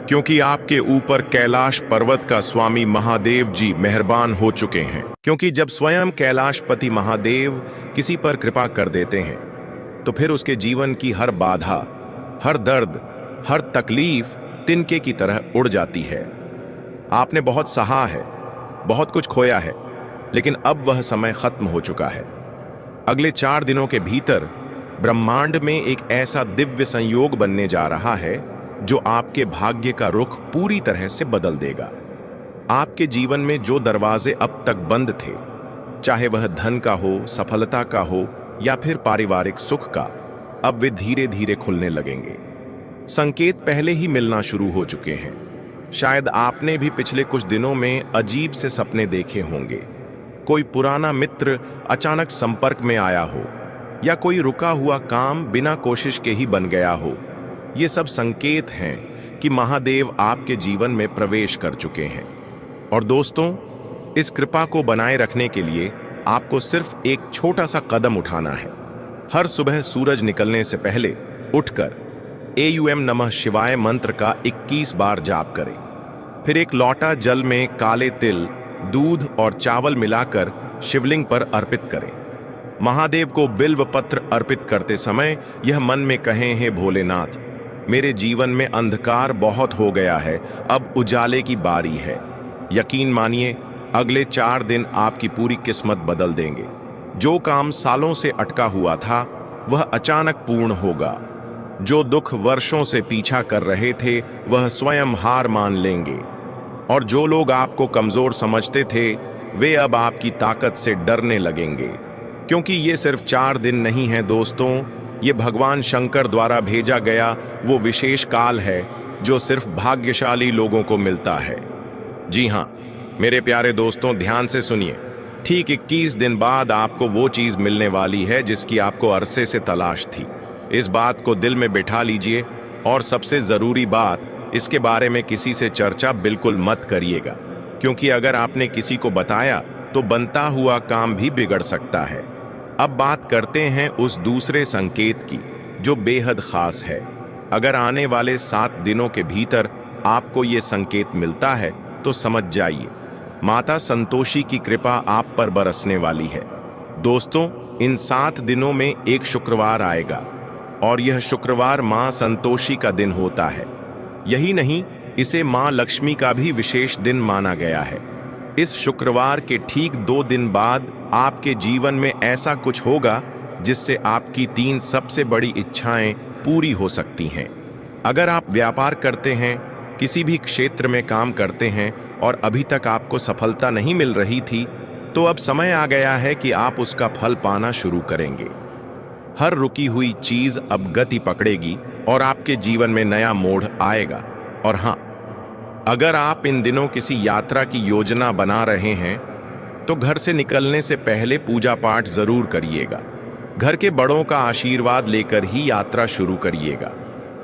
क्योंकि आपके ऊपर कैलाश पर्वत का स्वामी महादेव जी मेहरबान हो चुके हैं। क्योंकि जब स्वयं कैलाशपति महादेव किसी पर कृपा कर देते हैं तो फिर उसके जीवन की हर बाधा, हर दर्द, हर तकलीफ तिनके की तरह उड़ जाती है। आपने बहुत सहा है, बहुत कुछ खोया है, लेकिन अब वह समय खत्म हो चुका है। अगले 4 दिनों के भीतर ब्रह्मांड में एक ऐसा दिव्य संयोग बनने जा रहा है जो आपके भाग्य का रुख पूरी तरह से बदल देगा। आपके जीवन में जो दरवाजे अब तक बंद थे, चाहे वह धन का हो, सफलता का हो या फिर पारिवारिक सुख का, अब वे धीरे धीरे खुलने लगेंगे। संकेत पहले ही मिलना शुरू हो चुके हैं। शायद आपने भी पिछले कुछ दिनों में अजीब से सपने देखे होंगे। कोई पुराना मित्र अचानक संपर्क में आया हो, या कोई रुका हुआ काम बिना कोशिश के ही बन गया हो। ये सब संकेत हैं कि महादेव आपके जीवन में प्रवेश कर चुके हैं। और दोस्तों, इस कृपा को बनाए रखने के लिए आपको सिर्फ एक छोटा सा कदम उठाना है। हर सुबह सूरज निकलने से पहले उठकर एयूएम नमः शिवाय मंत्र का 21 बार जाप करें। फिर एक लौटा जल में काले तिल, दूध और चावल मिलाकर शिवलिंग पर अर्पित करें। महादेव को बिल्व पत्र अर्पित करते समय यह मन में कहें, हे भोलेनाथ, मेरे जीवन में अंधकार बहुत हो गया है, अब उजाले की बारी है। यकीन मानिए, अगले 4 दिन आपकी पूरी किस्मत बदल देंगे। जो काम सालों से अटका हुआ था वह अचानक पूर्ण होगा। जो दुख वर्षों से पीछा कर रहे थे वह स्वयं हार मान लेंगे। और जो लोग आपको कमजोर समझते थे वे अब आपकी ताकत से डरने लगेंगे। क्योंकि ये सिर्फ 4 दिन नहीं है दोस्तों, ये भगवान शंकर द्वारा भेजा गया वो विशेष काल है जो सिर्फ भाग्यशाली लोगों को मिलता है। जी हाँ मेरे प्यारे दोस्तों, ध्यान से सुनिए। ठीक 21 दिन बाद आपको वो चीज मिलने वाली है जिसकी आपको अरसे से तलाश थी। इस बात को दिल में बिठा लीजिए। और सबसे जरूरी बात, इसके बारे में किसी से चर्चा बिल्कुल मत करिएगा, क्योंकि अगर आपने किसी को बताया तो बनता हुआ काम भी बिगड़ सकता है। अब बात करते हैं उस दूसरे संकेत की जो बेहद खास है। अगर आने वाले 7 दिनों के भीतर आपको ये संकेत मिलता है तो समझ जाइए, माता संतोषी की कृपा आप पर बरसने वाली है। दोस्तों, इन 7 दिनों में एक शुक्रवार आएगा और यह शुक्रवार मां संतोषी का दिन होता है। यही नहीं, इसे मां लक्ष्मी का भी विशेष दिन माना गया है। इस शुक्रवार के ठीक 2 दिन बाद आपके जीवन में ऐसा कुछ होगा जिससे आपकी 3 सबसे बड़ी इच्छाएं पूरी हो सकती हैं। अगर आप व्यापार करते हैं, किसी भी क्षेत्र में काम करते हैं और अभी तक आपको सफलता नहीं मिल रही थी, तो अब समय आ गया है कि आप उसका फल पाना शुरू करेंगे। हर रुकी हुई चीज अब गति पकड़ेगी और आपके जीवन में नया मोड़ आएगा। और हाँ, अगर आप इन दिनों किसी यात्रा की योजना बना रहे हैं तो घर से निकलने से पहले पूजा पाठ जरूर करिएगा। घर के बड़ों का आशीर्वाद लेकर ही यात्रा शुरू करिएगा,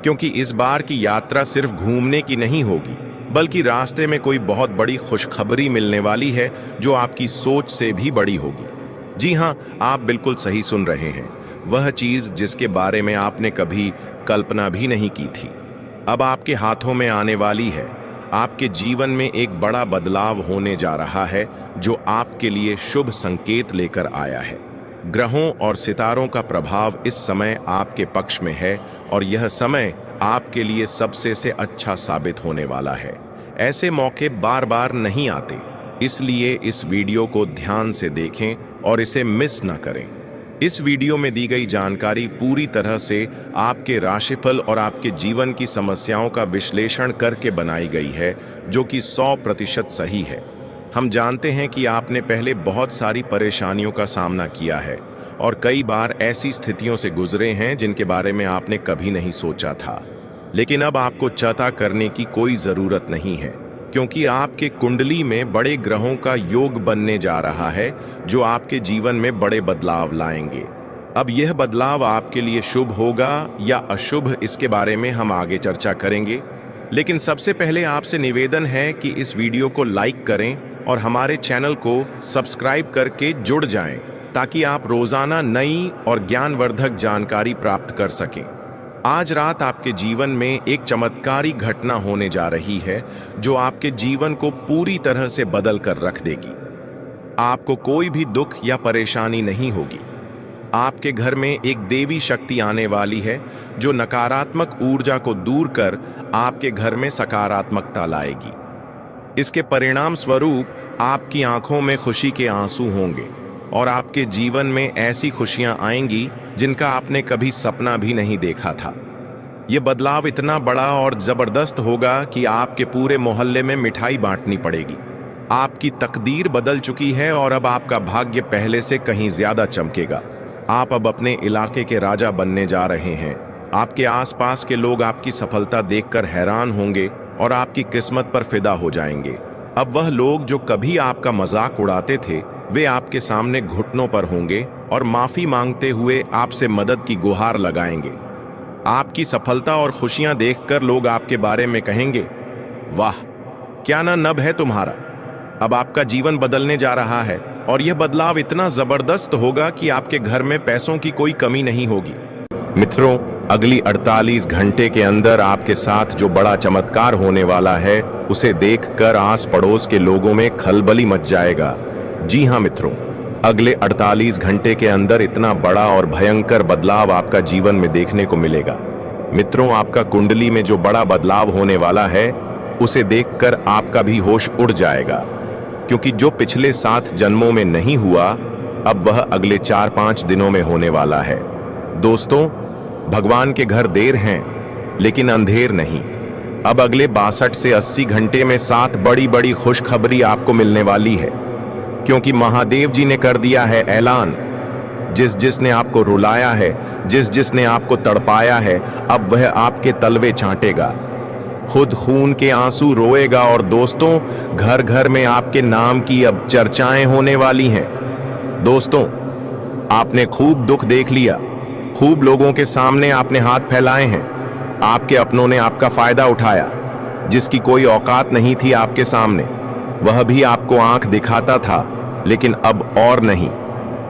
क्योंकि इस बार की यात्रा सिर्फ घूमने की नहीं होगी, बल्कि रास्ते में कोई बहुत बड़ी खुशखबरी मिलने वाली है जो आपकी सोच से भी बड़ी होगी। जी हाँ, आप बिल्कुल सही सुन रहे हैं। वह चीज जिसके बारे में आपने कभी कल्पना भी नहीं की थी अब आपके हाथों में आने वाली है। आपके जीवन में एक बड़ा बदलाव होने जा रहा है जो आपके लिए शुभ संकेत लेकर आया है। ग्रहों और सितारों का प्रभाव इस समय आपके पक्ष में है और यह समय आपके लिए सबसे से अच्छा साबित होने वाला है। ऐसे मौके बार बार नहीं आते, इसलिए इस वीडियो को ध्यान से देखें और इसे मिस ना करें। इस वीडियो में दी गई जानकारी पूरी तरह से आपके राशिफल और आपके जीवन की समस्याओं का विश्लेषण करके बनाई गई है, जो कि 100% सही है। हम जानते हैं कि आपने पहले बहुत सारी परेशानियों का सामना किया है और कई बार ऐसी स्थितियों से गुजरे हैं जिनके बारे में आपने कभी नहीं सोचा था। लेकिन अब आपको चिंता करने की कोई ज़रूरत नहीं है, क्योंकि आपके कुंडली में बड़े ग्रहों का योग बनने जा रहा है जो आपके जीवन में बड़े बदलाव लाएंगे। अब यह बदलाव आपके लिए शुभ होगा या अशुभ, इसके बारे में हम आगे चर्चा करेंगे। लेकिन सबसे पहले आपसे निवेदन है कि इस वीडियो को लाइक करें और हमारे चैनल को सब्सक्राइब करके जुड़ जाएं, ताकि आप रोजाना नई और ज्ञानवर्धक जानकारी प्राप्त कर सकें। आज रात आपके जीवन में एक चमत्कारी घटना होने जा रही है जो आपके जीवन को पूरी तरह से बदल कर रख देगी। आपको कोई भी दुख या परेशानी नहीं होगी। आपके घर में एक देवी शक्ति आने वाली है जो नकारात्मक ऊर्जा को दूर कर आपके घर में सकारात्मकता लाएगी। इसके परिणाम स्वरूप आपकी आंखों में खुशी के आंसू होंगे और आपके जीवन में ऐसी खुशियां आएंगी जिनका आपने कभी सपना भी नहीं देखा था। यह बदलाव इतना बड़ा और जबरदस्त होगा कि आपके पूरे मोहल्ले में मिठाई बांटनी पड़ेगी। आपकी तकदीर बदल चुकी है और अब आपका भाग्य पहले से कहीं ज्यादा चमकेगा। आप अब अपने इलाके के राजा बनने जा रहे हैं। आपके आसपास के लोग आपकी सफलता देखकर हैरान होंगे और आपकी किस्मत पर फिदा हो जाएंगे। अब वह लोग जो कभी आपका मजाक उड़ाते थे वे आपके सामने घुटनों पर होंगे और माफी मांगते हुए आपसे मदद की गुहार लगाएंगे। आपकी सफलता और खुशियां देखकर लोग आपके बारे में कहेंगे, वाह, क्या ना नब है तुम्हारा। अब आपका जीवन बदलने जा रहा है और यह बदलाव इतना जबरदस्त होगा कि आपके घर में पैसों की कोई कमी नहीं होगी। मित्रों, अगली 48 घंटे के अंदर आपके साथ जो बड़ा चमत्कार होने वाला है, उसे देखकर आस पड़ोस के लोगों में खलबली मच जाएगा। जी हाँ मित्रों, अगले 48 घंटे के अंदर इतना बड़ा और भयंकर बदलाव आपका जीवन में देखने को मिलेगा। मित्रों, आपका कुंडली में जो बड़ा बदलाव होने वाला है, उसे देखकर आपका भी होश उड़ जाएगा, क्योंकि जो पिछले 7 जन्मों में नहीं हुआ, अब वह अगले 4-5 दिनों में होने वाला है। दोस्तों, भगवान के घर देर हैं, लेकिन अंधेर नहीं। अब अगले 62 से 80 घंटे में 7 बड़ी बड़ी खुशखबरी आपको मिलने वाली है, क्योंकि महादेव जी ने कर दिया है ऐलान। जिसने आपको रुलाया है, जिसने आपको तड़पाया है, अब वह आपके तलवे चाटेगा, खुद खून के आंसू रोएगा। और दोस्तों, घर घर में आपके नाम की अब चर्चाएं होने वाली हैं। दोस्तों, आपने खूब दुख देख लिया, खूब लोगों के सामने आपने हाथ फैलाए हैं। आपके अपनों ने आपका फायदा उठाया, जिसकी कोई औकात नहीं थी आपके सामने। वह भी आपको आंख दिखाता था, लेकिन अब और नहीं।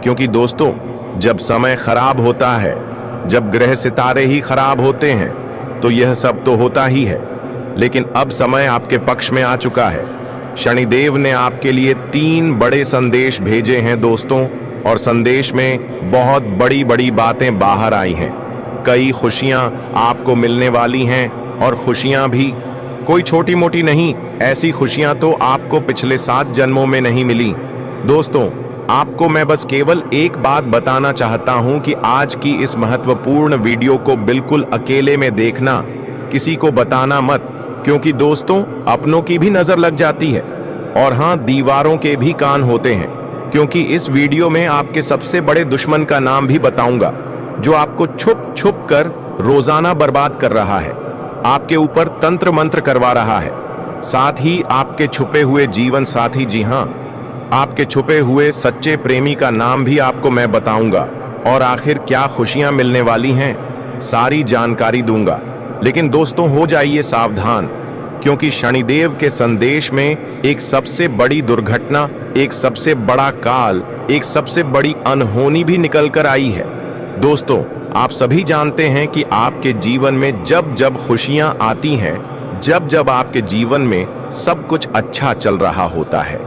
क्योंकि दोस्तों, जब समय खराब होता है, जब ग्रह सितारे ही खराब होते हैं, तो यह सब तो होता ही है। लेकिन अब समय आपके पक्ष में आ चुका है। शनिदेव ने आपके लिए 3 बड़े संदेश भेजे हैं दोस्तों, और संदेश में बहुत बड़ी बड़ी बातें बाहर आई हैं। कई खुशियां आपको मिलने वाली हैं, और खुशियां भी कोई छोटी मोटी नहीं। ऐसी खुशियां तो आपको पिछले 7 जन्मों में नहीं मिली। दोस्तों, आपको मैं बस केवल एक बात बताना चाहता हूं कि आज की इस महत्वपूर्ण वीडियो को बिल्कुल अकेले में देखना, किसी को बताना मत, क्योंकि दोस्तों, अपनों की भी नजर लग जाती है, और हां, दीवारों के भी कान होते हैं। क्योंकि इस वीडियो में आपके सबसे बड़े दुश्मन का नाम भी बताऊंगा, जो आपको छुप छुप कर रोजाना बर्बाद कर रहा है, आपके ऊपर तंत्र मंत्र करवा रहा है। साथ ही आपके छुपे हुए जीवन साथी, जी हां, आपके छुपे हुए सच्चे प्रेमी का नाम भी आपको मैं बताऊंगा, और आखिर क्या खुशियां मिलने वाली हैं, सारी जानकारी दूंगा। लेकिन दोस्तों, हो जाइए सावधान, क्योंकि शनिदेव के संदेश में एक सबसे बड़ी दुर्घटना, एक सबसे बड़ा काल, एक सबसे बड़ी अनहोनी भी निकल कर आई है। दोस्तों, आप सभी जानते हैं कि आपके जीवन में जब जब खुशियां आती हैं, जब जब आपके जीवन में सब कुछ अच्छा चल रहा होता है,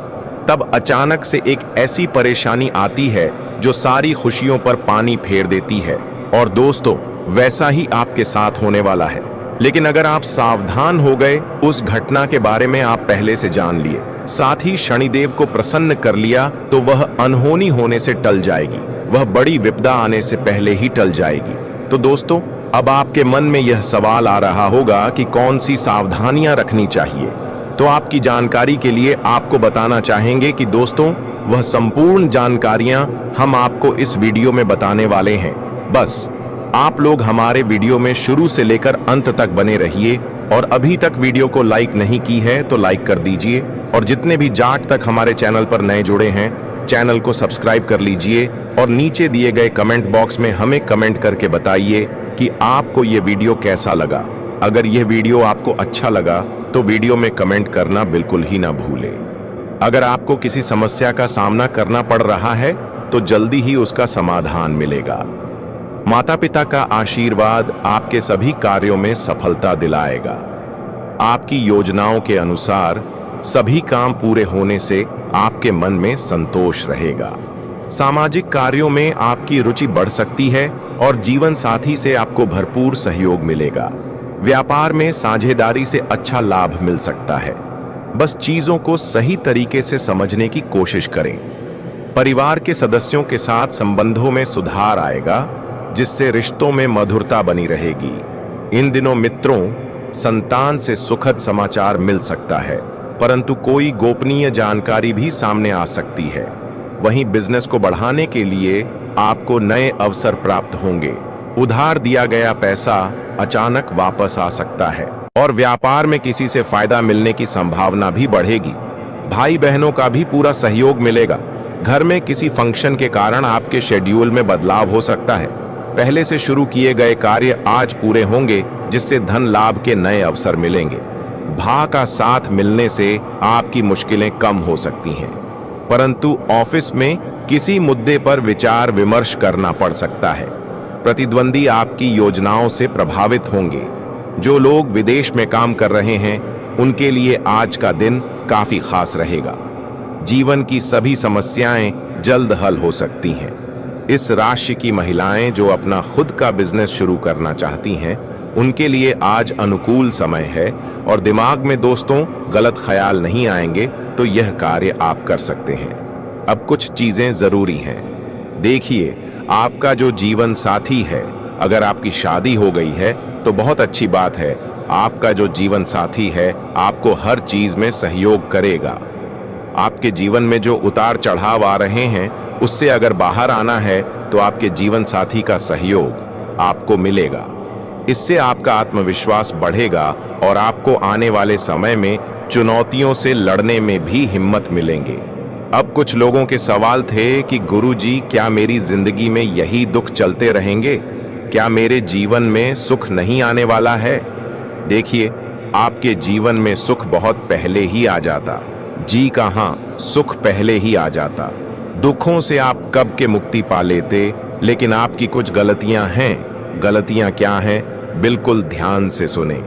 तब अचानक से एक ऐसी परेशानी आती है जो सारी खुशियों पर पानी फेर देती है। और दोस्तों, वैसा ही आपके साथ होने वाला है। लेकिन अगर आप सावधान हो गए, उस घटना के बारे में आप पहले से जान लिए, साथ ही शनिदेव को प्रसन्न कर लिया, तो वह अनहोनी होने से टल जाएगी, वह बड़ी विपदा आने से पहले ही टल जाएगी। तो दोस्तों, अब आपके मन में यह सवाल आ रहा होगा कि कौन सी सावधानियां रखनी चाहिए। तो आपकी जानकारी के लिए आपको बताना चाहेंगे कि दोस्तों, वह संपूर्ण जानकारियां हम आपको इस वीडियो में बताने वाले हैं। बस आप लोग हमारे वीडियो में शुरू से लेकर अंत तक बने रहिए, और अभी तक वीडियो को लाइक नहीं की है तो लाइक कर दीजिए, और जितने भी जाट तक हमारे चैनल पर नए जुड़े हैं, चैनल को सब्सक्राइब कर लीजिए, और नीचे दिए गए कमेंट बॉक्स में हमें कमेंट करके बताइए कि आपको ये वीडियो कैसा लगा। अगर यह वीडियो आपको अच्छा लगा तो वीडियो में कमेंट करना बिल्कुल ही ना भूलें। अगर आपको किसी समस्या का सामना करना पड़ रहा है तो जल्दी ही उसका समाधान मिलेगा। माता पिता का आशीर्वाद आपके सभी कार्यों में सफलता दिलाएगा। आपकी योजनाओं के अनुसार सभी काम पूरे होने से आपके मन में संतोष रहेगा। सामाजिक कार्यों में आपकी रुचि बढ़ सकती है, और जीवन साथी से आपको भरपूर सहयोग मिलेगा। व्यापार में साझेदारी से अच्छा लाभ मिल सकता है। बस चीजों को सही तरीके से समझने की कोशिश करें। परिवार के सदस्यों के साथ संबंधों में सुधार आएगा, जिससे रिश्तों में मधुरता बनी रहेगी। इन दिनों मित्रों, संतान से सुखद समाचार मिल सकता है, परंतु कोई गोपनीय जानकारी भी सामने आ सकती है। वहीं बिजनेस को बढ़ाने के लिए आपको नए अवसर प्राप्त होंगे। उधार दिया गया पैसा अचानक वापस आ सकता है, और व्यापार में किसी से फायदा मिलने की संभावना भी बढ़ेगी। भाई बहनों का भी पूरा सहयोग मिलेगा। घर में किसी फंक्शन के कारण आपके शेड्यूल में बदलाव हो सकता है। पहले से शुरू किए गए कार्य आज पूरे होंगे, जिससे धन लाभ के नए अवसर मिलेंगे। भा का साथ मिलने से आपकी मुश्किलें कम हो सकती हैं, परंतु ऑफिस में किसी मुद्दे पर विचार विमर्श करना पड़ सकता है। प्रतिद्वंदी आपकी योजनाओं से प्रभावित होंगे। जो लोग विदेश में काम कर रहे हैं, उनके लिए आज का दिन काफी खास रहेगा। जीवन की सभी समस्याएं जल्द हल हो सकती हैं। इस राशि की महिलाएं जो अपना खुद का बिजनेस शुरू करना चाहती हैं, उनके लिए आज अनुकूल समय है और दिमाग में दोस्तों गलत ख्याल नहीं आएंगे, तो यह कार्य आप कर सकते हैं। अब कुछ चीजें जरूरी हैं। देखिए, आपका जो जीवन साथी है, अगर आपकी शादी हो गई है तो बहुत अच्छी बात है। आपका जो जीवन साथी है आपको हर चीज में सहयोग करेगा। आपके जीवन में जो उतार चढ़ाव आ रहे हैं, उससे अगर बाहर आना है तो आपके जीवन साथी का सहयोग आपको मिलेगा। इससे आपका आत्मविश्वास बढ़ेगा और आपको आने वाले समय में चुनौतियों से लड़ने में भी हिम्मत मिलेंगे। अब कुछ लोगों के सवाल थे कि गुरुजी, क्या मेरी जिंदगी में यही दुख चलते रहेंगे? क्या मेरे जीवन में सुख नहीं आने वाला है? देखिए, आपके जीवन में सुख बहुत पहले ही आ जाता। जी कहाँ, सुख पहले ही आ जाता। दुखों से आप कब के मुक्ति पा लेते, लेकिन आपकी कुछ गलतियां हैं। गलतियां क्या हैं? बिल्कुल ध्यान से सुने।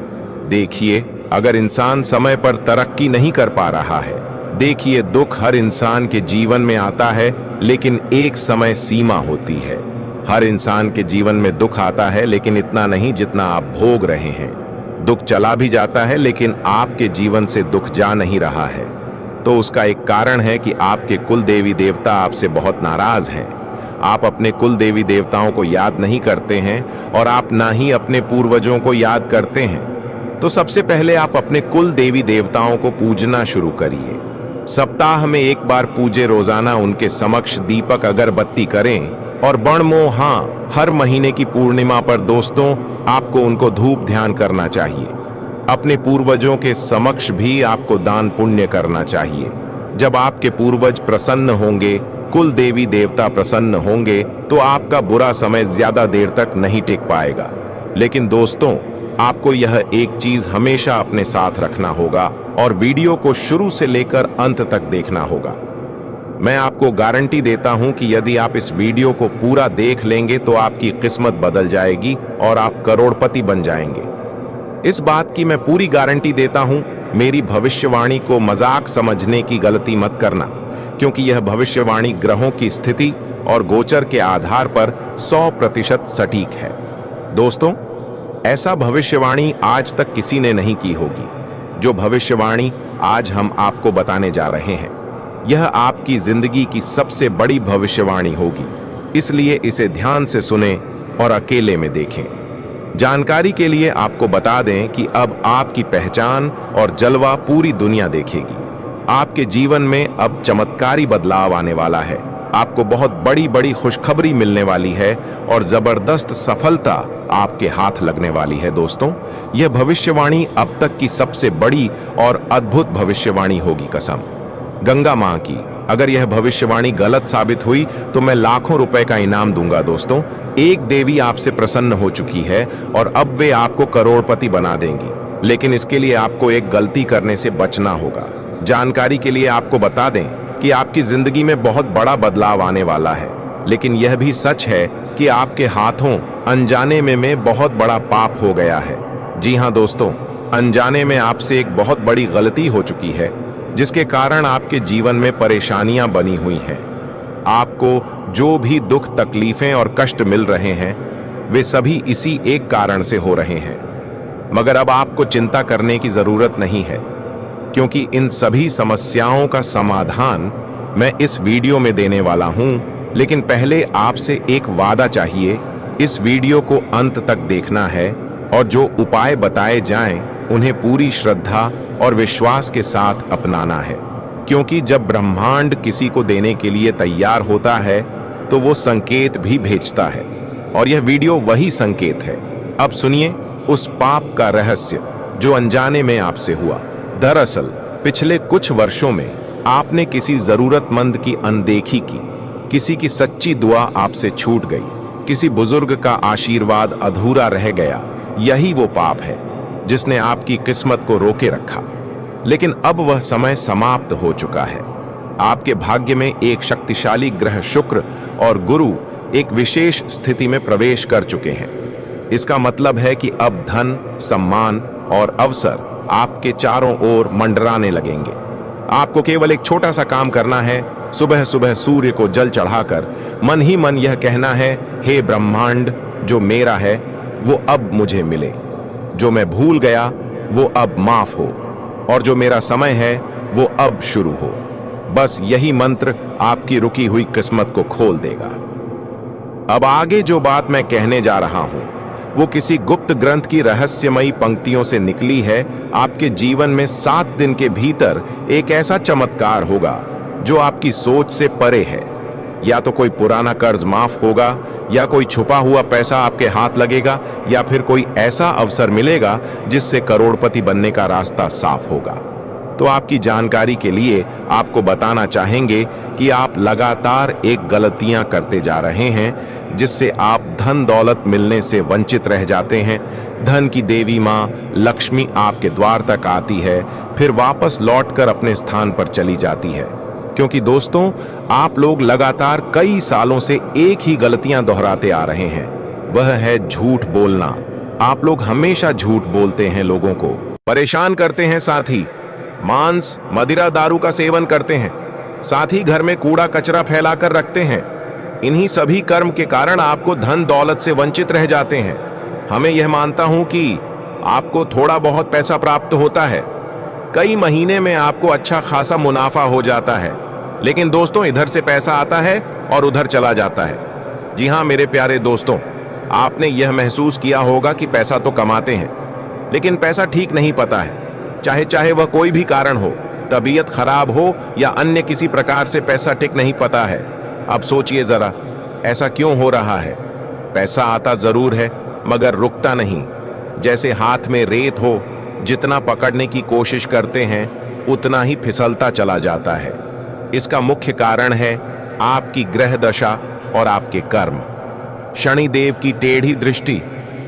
देखिए, अगर इंसान समय पर तरक्की नहीं कर पा रहा है, देखिए, दुख हर इंसान के जीवन में आता है, लेकिन एक समय सीमा होती है। हर इंसान के जीवन में दुख आता है, लेकिन इतना नहीं जितना आप भोग रहे हैं। दुख चला भी जाता है, लेकिन आपके जीवन से दुख जा नहीं रहा है। तो उसका एक कारण है कि आपके कुल देवी देवता आपसे बहुत नाराज हैं। आप अपने कुल देवी देवताओं को याद नहीं करते हैं और आप ना ही अपने पूर्वजों को याद करते हैं। तो सबसे पहले आप अपने कुल देवी देवताओं को पूजना शुरू करिए। सप्ताह में एक बार पूजे, रोजाना उनके समक्ष दीपक अगरबत्ती करें और बणमो, हाँ, हर महीने की पूर्णिमा पर दोस्तों आपको उनको धूप ध्यान करना चाहिए। अपने पूर्वजों के समक्ष भी आपको दान पुण्य करना चाहिए। जब आपके पूर्वज प्रसन्न होंगे, कुल देवी देवता प्रसन्न होंगे, तो आपका बुरा समय ज्यादा देर तक नहीं टिक पाएगा। लेकिन दोस्तों, आपको यह एक चीज हमेशा अपने साथ रखना होगा और वीडियो को शुरू से लेकर अंत तक देखना होगा। मैं आपको गारंटी देता हूं कि यदि आप इस वीडियो को पूरा देख लेंगे तो आपकी किस्मत बदल जाएगी और आप करोड़पति बन जाएंगे। इस बात की मैं पूरी गारंटी देता हूं। मेरी भविष्यवाणी को मजाक समझने की गलती मत करना, क्योंकि यह भविष्यवाणी ग्रहों की स्थिति और गोचर के आधार पर 100% सटीक है। दोस्तों, ऐसा भविष्यवाणी आज तक किसी ने नहीं की होगी। जो भविष्यवाणी आज हम आपको बताने जा रहे हैं, यह आपकी जिंदगी की सबसे बड़ी भविष्यवाणी होगी। इसलिए इसे ध्यान से सुने और अकेले में देखें। जानकारी के लिए आपको बता दें कि अब आपकी पहचान और जलवा पूरी दुनिया देखेगी। आपके जीवन में अब चमत्कारी बदलाव आने वाला है। आपको बहुत बड़ी बड़ी खुशखबरी मिलने वाली है और जबरदस्त सफलता आपके हाथ लगने वाली है। दोस्तों, यह भविष्यवाणी अब तक की सबसे बड़ी और अद्भुत भविष्यवाणी होगी, कसम गंगा मां की। अगर यह भविष्यवाणी गलत साबित हुई तो मैं लाखों रुपए का इनाम दूंगा। दोस्तों, एक देवी आपसे प्रसन्न हो चुकी है और अब वे आपको करोड़पति बना देंगी। लेकिन इसके लिए आपको एक गलती करने से बचना होगा। जानकारी के लिए आपको बता दें कि आपकी जिंदगी में बहुत बड़ा बदलाव आने वाला है, लेकिन यह भी सच है कि आपके हाथों अनजाने में बहुत बड़ा पाप हो गया है। जी हाँ दोस्तों, अनजाने में आपसे एक बहुत बड़ी गलती हो चुकी है, जिसके कारण आपके जीवन में परेशानियां बनी हुई हैं। आपको जो भी दुख, तकलीफें और कष्ट मिल रहे हैं, वे सभी इसी एक कारण से हो रहे हैं। मगर अब आपको चिंता करने की जरूरत नहीं है, क्योंकि इन सभी समस्याओं का समाधान मैं इस वीडियो में देने वाला हूं। लेकिन पहले आपसे एक वादा चाहिए। इस वीडियो को अंत तक देखना है और जो उपाय बताए जाएं, उन्हें पूरी श्रद्धा और विश्वास के साथ अपनाना है। क्योंकि जब ब्रह्मांड किसी को देने के लिए तैयार होता है, तो वो संकेत भी भेजता है, और यह वीडियो वही संकेत है। अब सुनिए उस पाप का रहस्य जो अनजाने में आपसे हुआ। दरअसल पिछले कुछ वर्षों में आपने किसी जरूरतमंद की अनदेखी की, किसी की सच्ची दुआ आपसे छूट गई, किसी बुजुर्ग का आशीर्वाद अधूरा रह गया, यही वो पाप है जिसने आपकी किस्मत को रोके रखा। लेकिन अब वह समय समाप्त हो चुका है। आपके भाग्य में एक शक्तिशाली ग्रह शुक्र और गुरु एक विशेष स्थिति में प्रवेश कर चुके हैं। इसका मतलब है कि अब धन, सम्मान और अवसर आपके चारों ओर मंडराने लगेंगे। आपको केवल एक छोटा सा काम करना है। सुबह सुबह सूर्य को जल चढ़ाकर मन ही मन यह कहना है, हे ब्रह्मांड, जो मेरा है वो अब मुझे मिले, जो मैं भूल गया वो अब माफ हो, और जो मेरा समय है वो अब शुरू हो। बस यही मंत्र आपकी रुकी हुई किस्मत को खोल देगा। अब आगे जो बात मैं कहने जा रहा हूं वो किसी गुप्त ग्रंथ की रहस्यमयी पंक्तियों से निकली है। आपके जीवन में 7 दिन के भीतर एक ऐसा चमत्कार होगा जो आपकी सोच से परे है। या तो कोई पुराना कर्ज माफ होगा, या कोई छुपा हुआ पैसा आपके हाथ लगेगा, या फिर कोई ऐसा अवसर मिलेगा जिससे करोड़पति बनने का रास्ता साफ होगा। तो आपकी जानकारी के लिए आपको बताना चाहेंगे कि आप लगातार एक गलतियां करते जा रहे हैं जिससे आप धन दौलत मिलने से वंचित रह जाते हैं। धन की देवी मां लक्ष्मी आपके द्वार तक आती है, फिर वापस लौटकर अपने स्थान पर चली जाती है। क्योंकि दोस्तों, आप लोग लगातार कई सालों से एक ही गलतियां दोहराते आ रहे हैं, वह है झूठ बोलना। आप लोग हमेशा झूठ बोलते हैं, लोगों को परेशान करते हैं, साथ ही मांस, मदिरा, दारू का सेवन करते हैं, साथ ही घर में कूड़ा कचरा फैलाकर रखते हैं। इन्हीं सभी कर्म के कारण आपको धन दौलत से वंचित रह जाते हैं। हमें यह मानता हूं कि आपको थोड़ा बहुत पैसा प्राप्त होता है, कई महीने में आपको अच्छा खासा मुनाफा हो जाता है, लेकिन दोस्तों इधर से पैसा आता है और उधर चला जाता है। जी हाँ मेरे प्यारे दोस्तों, आपने यह महसूस किया होगा कि पैसा तो कमाते हैं, लेकिन पैसा ठीक नहीं पता है। चाहे वह कोई भी कारण हो, तबीयत खराब हो या अन्य किसी प्रकार से पैसा टिक नहीं पता है। अब सोचिए जरा, ऐसा क्यों हो रहा है? पैसा आता जरूर है मगर रुकता नहीं। जैसे हाथ में रेत हो, जितना पकड़ने की कोशिश करते हैं उतना ही फिसलता चला जाता है। इसका मुख्य कारण है आपकी ग्रह दशा और आपके कर्म। शनिदेव की टेढ़ी दृष्टि,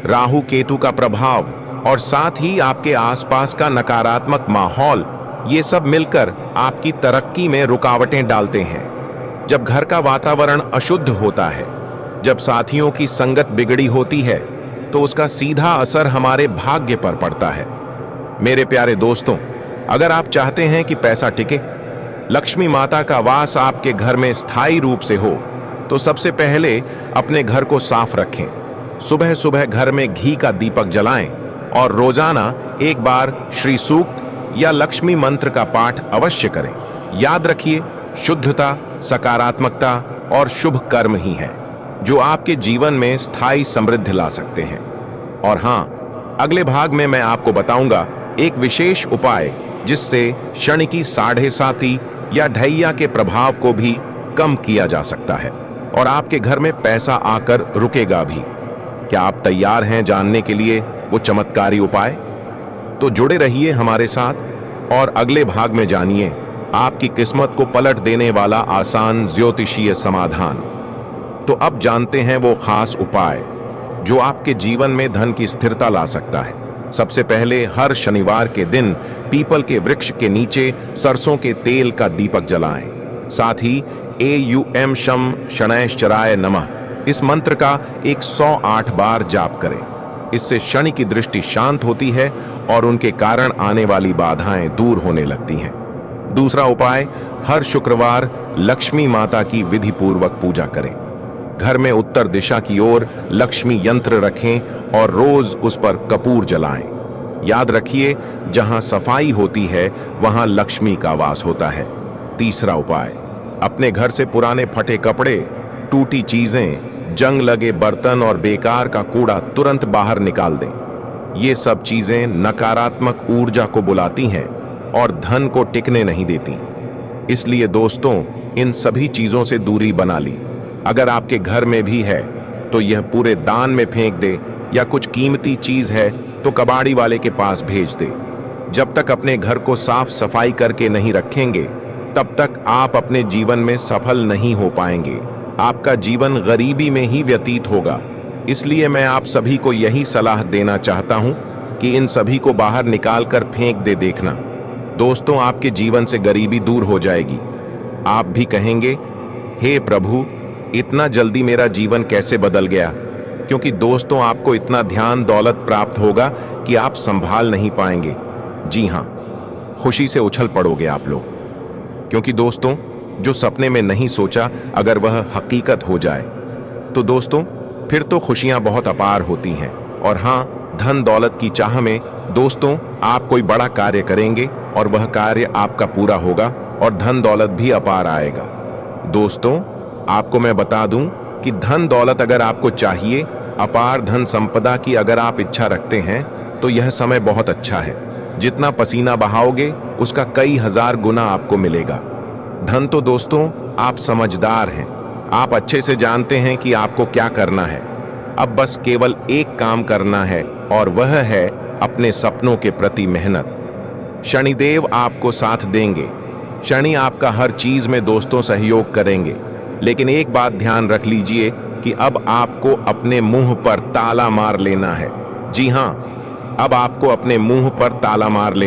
राहु केतु का प्रभाव और साथ ही आपके आसपास का नकारात्मक माहौल, ये सब मिलकर आपकी तरक्की में रुकावटें डालते हैं। जब घर का वातावरण अशुद्ध होता है, जब साथियों की संगत बिगड़ी होती है, तो उसका सीधा असर हमारे भाग्य पर पड़ता है। मेरे प्यारे दोस्तों, अगर आप चाहते हैं कि पैसा टिके, लक्ष्मी माता का वास आपके घर में स्थायी रूप से हो, तो सबसे पहले अपने घर को साफ रखें। सुबह सुबह घर में घी का दीपक जलाएं और रोजाना एक बार श्री सूक्त या लक्ष्मी मंत्र का पाठ अवश्य करें। याद रखिए, शुद्धता, सकारात्मकता और शुभ कर्म ही हैं जो आपके जीवन में स्थायी समृद्धि ला सकते हैं। और हाँ, अगले भाग में मैं आपको बताऊंगा एक विशेष उपाय जिससे शनि की 7.5 या ढैया के प्रभाव को भी कम किया जा सकता है और आपके घर में पैसा आकर रुकेगा भी। क्या आप तैयार हैं जानने के लिए वो चमत्कारी उपाय? तो जुड़े रहिए हमारे साथ और अगले भाग में जानिए आपकी किस्मत को पलट देने वाला आसान ज्योतिषीय समाधान। तो अब जानते हैं वो खास उपाय जो आपके जीवन में धन की स्थिरता ला सकता है। सबसे पहले, हर शनिवार के दिन पीपल के वृक्ष के नीचे सरसों के तेल का दीपक जलाएं। साथ ही AUM शम शनैश्चराय नमः इस मंत्र का 108 बार जाप करें। इससे शनि की दृष्टि शांत होती है और उनके कारण आने वाली बाधाएं दूर होने लगती हैं। दूसरा उपाय, हर शुक्रवार लक्ष्मी माता की विधि पूर्वक पूजा करें। घर में उत्तर दिशा की ओर लक्ष्मी यंत्र रखें और रोज उस पर कपूर जलाएं। याद रखिए, जहां सफाई होती है वहां लक्ष्मी का वास होता है। तीसरा उपाय, अपने घर से पुराने फटे कपड़े, टूटी चीजें, जंग लगे बर्तन और बेकार का कूड़ा तुरंत बाहर निकाल दें। ये सब चीजें नकारात्मक ऊर्जा को बुलाती हैं और धन को टिकने नहीं देती। इसलिए दोस्तों, इन सभी चीजों से दूरी बना ली। अगर आपके घर में भी है तो यह पूरे दान में फेंक दे, या कुछ कीमती चीज है तो कबाड़ी वाले के पास भेज दे। जब तक अपने घर को साफ सफाई करके नहीं रखेंगे तब तक आप अपने जीवन में सफल नहीं हो पाएंगे। आपका जीवन गरीबी में ही व्यतीत होगा। इसलिए मैं आप सभी को यही सलाह देना चाहता हूं कि इन सभी को बाहर निकाल कर फेंक दे देखना। दोस्तों, आपके जीवन से गरीबी दूर हो जाएगी। आप भी कहेंगे, हे प्रभु, इतना जल्दी मेरा जीवन कैसे बदल गया? क्योंकि दोस्तों, आपको इतना ध्यान दौलत प्राप्त होगा कि आप संभाल नहीं पाएंगे। जी हां, खुशी से उछल पड़ोगे आप लोग। क्योंकि दोस्तों, जो सपने में नहीं सोचा, अगर वह हकीकत हो जाए तो दोस्तों फिर तो खुशियां बहुत अपार होती हैं। और हां, धन दौलत की चाह में दोस्तों आप कोई बड़ा कार्य करेंगे और वह कार्य आपका पूरा होगा और धन दौलत भी अपार आएगा। दोस्तों, आपको मैं बता दूं कि धन दौलत अगर आपको चाहिए, अपार धन संपदा की अगर आप इच्छा रखते हैं, तो यह समय बहुत अच्छा है। जितना पसीना बहाओगे उसका कई हजार गुना आपको मिलेगा। धन तो दोस्तों आप समझदार हैं, आप अच्छे से जानते हैं कि आपको क्या करना है। अब बस केवल एक काम करना है और वह है अपने सपनों के प्रति मेहनत। शनिदेव आपको साथ देंगे। शनि आपका हर चीज में दोस्तों सहयोग करेंगे। लेकिन एक बात ध्यान रख लीजिए कि अब आपको अपने मुंह पर ताला मार लेना है। जी हां, अब आपको अपने मुंह पर ताला मार लेना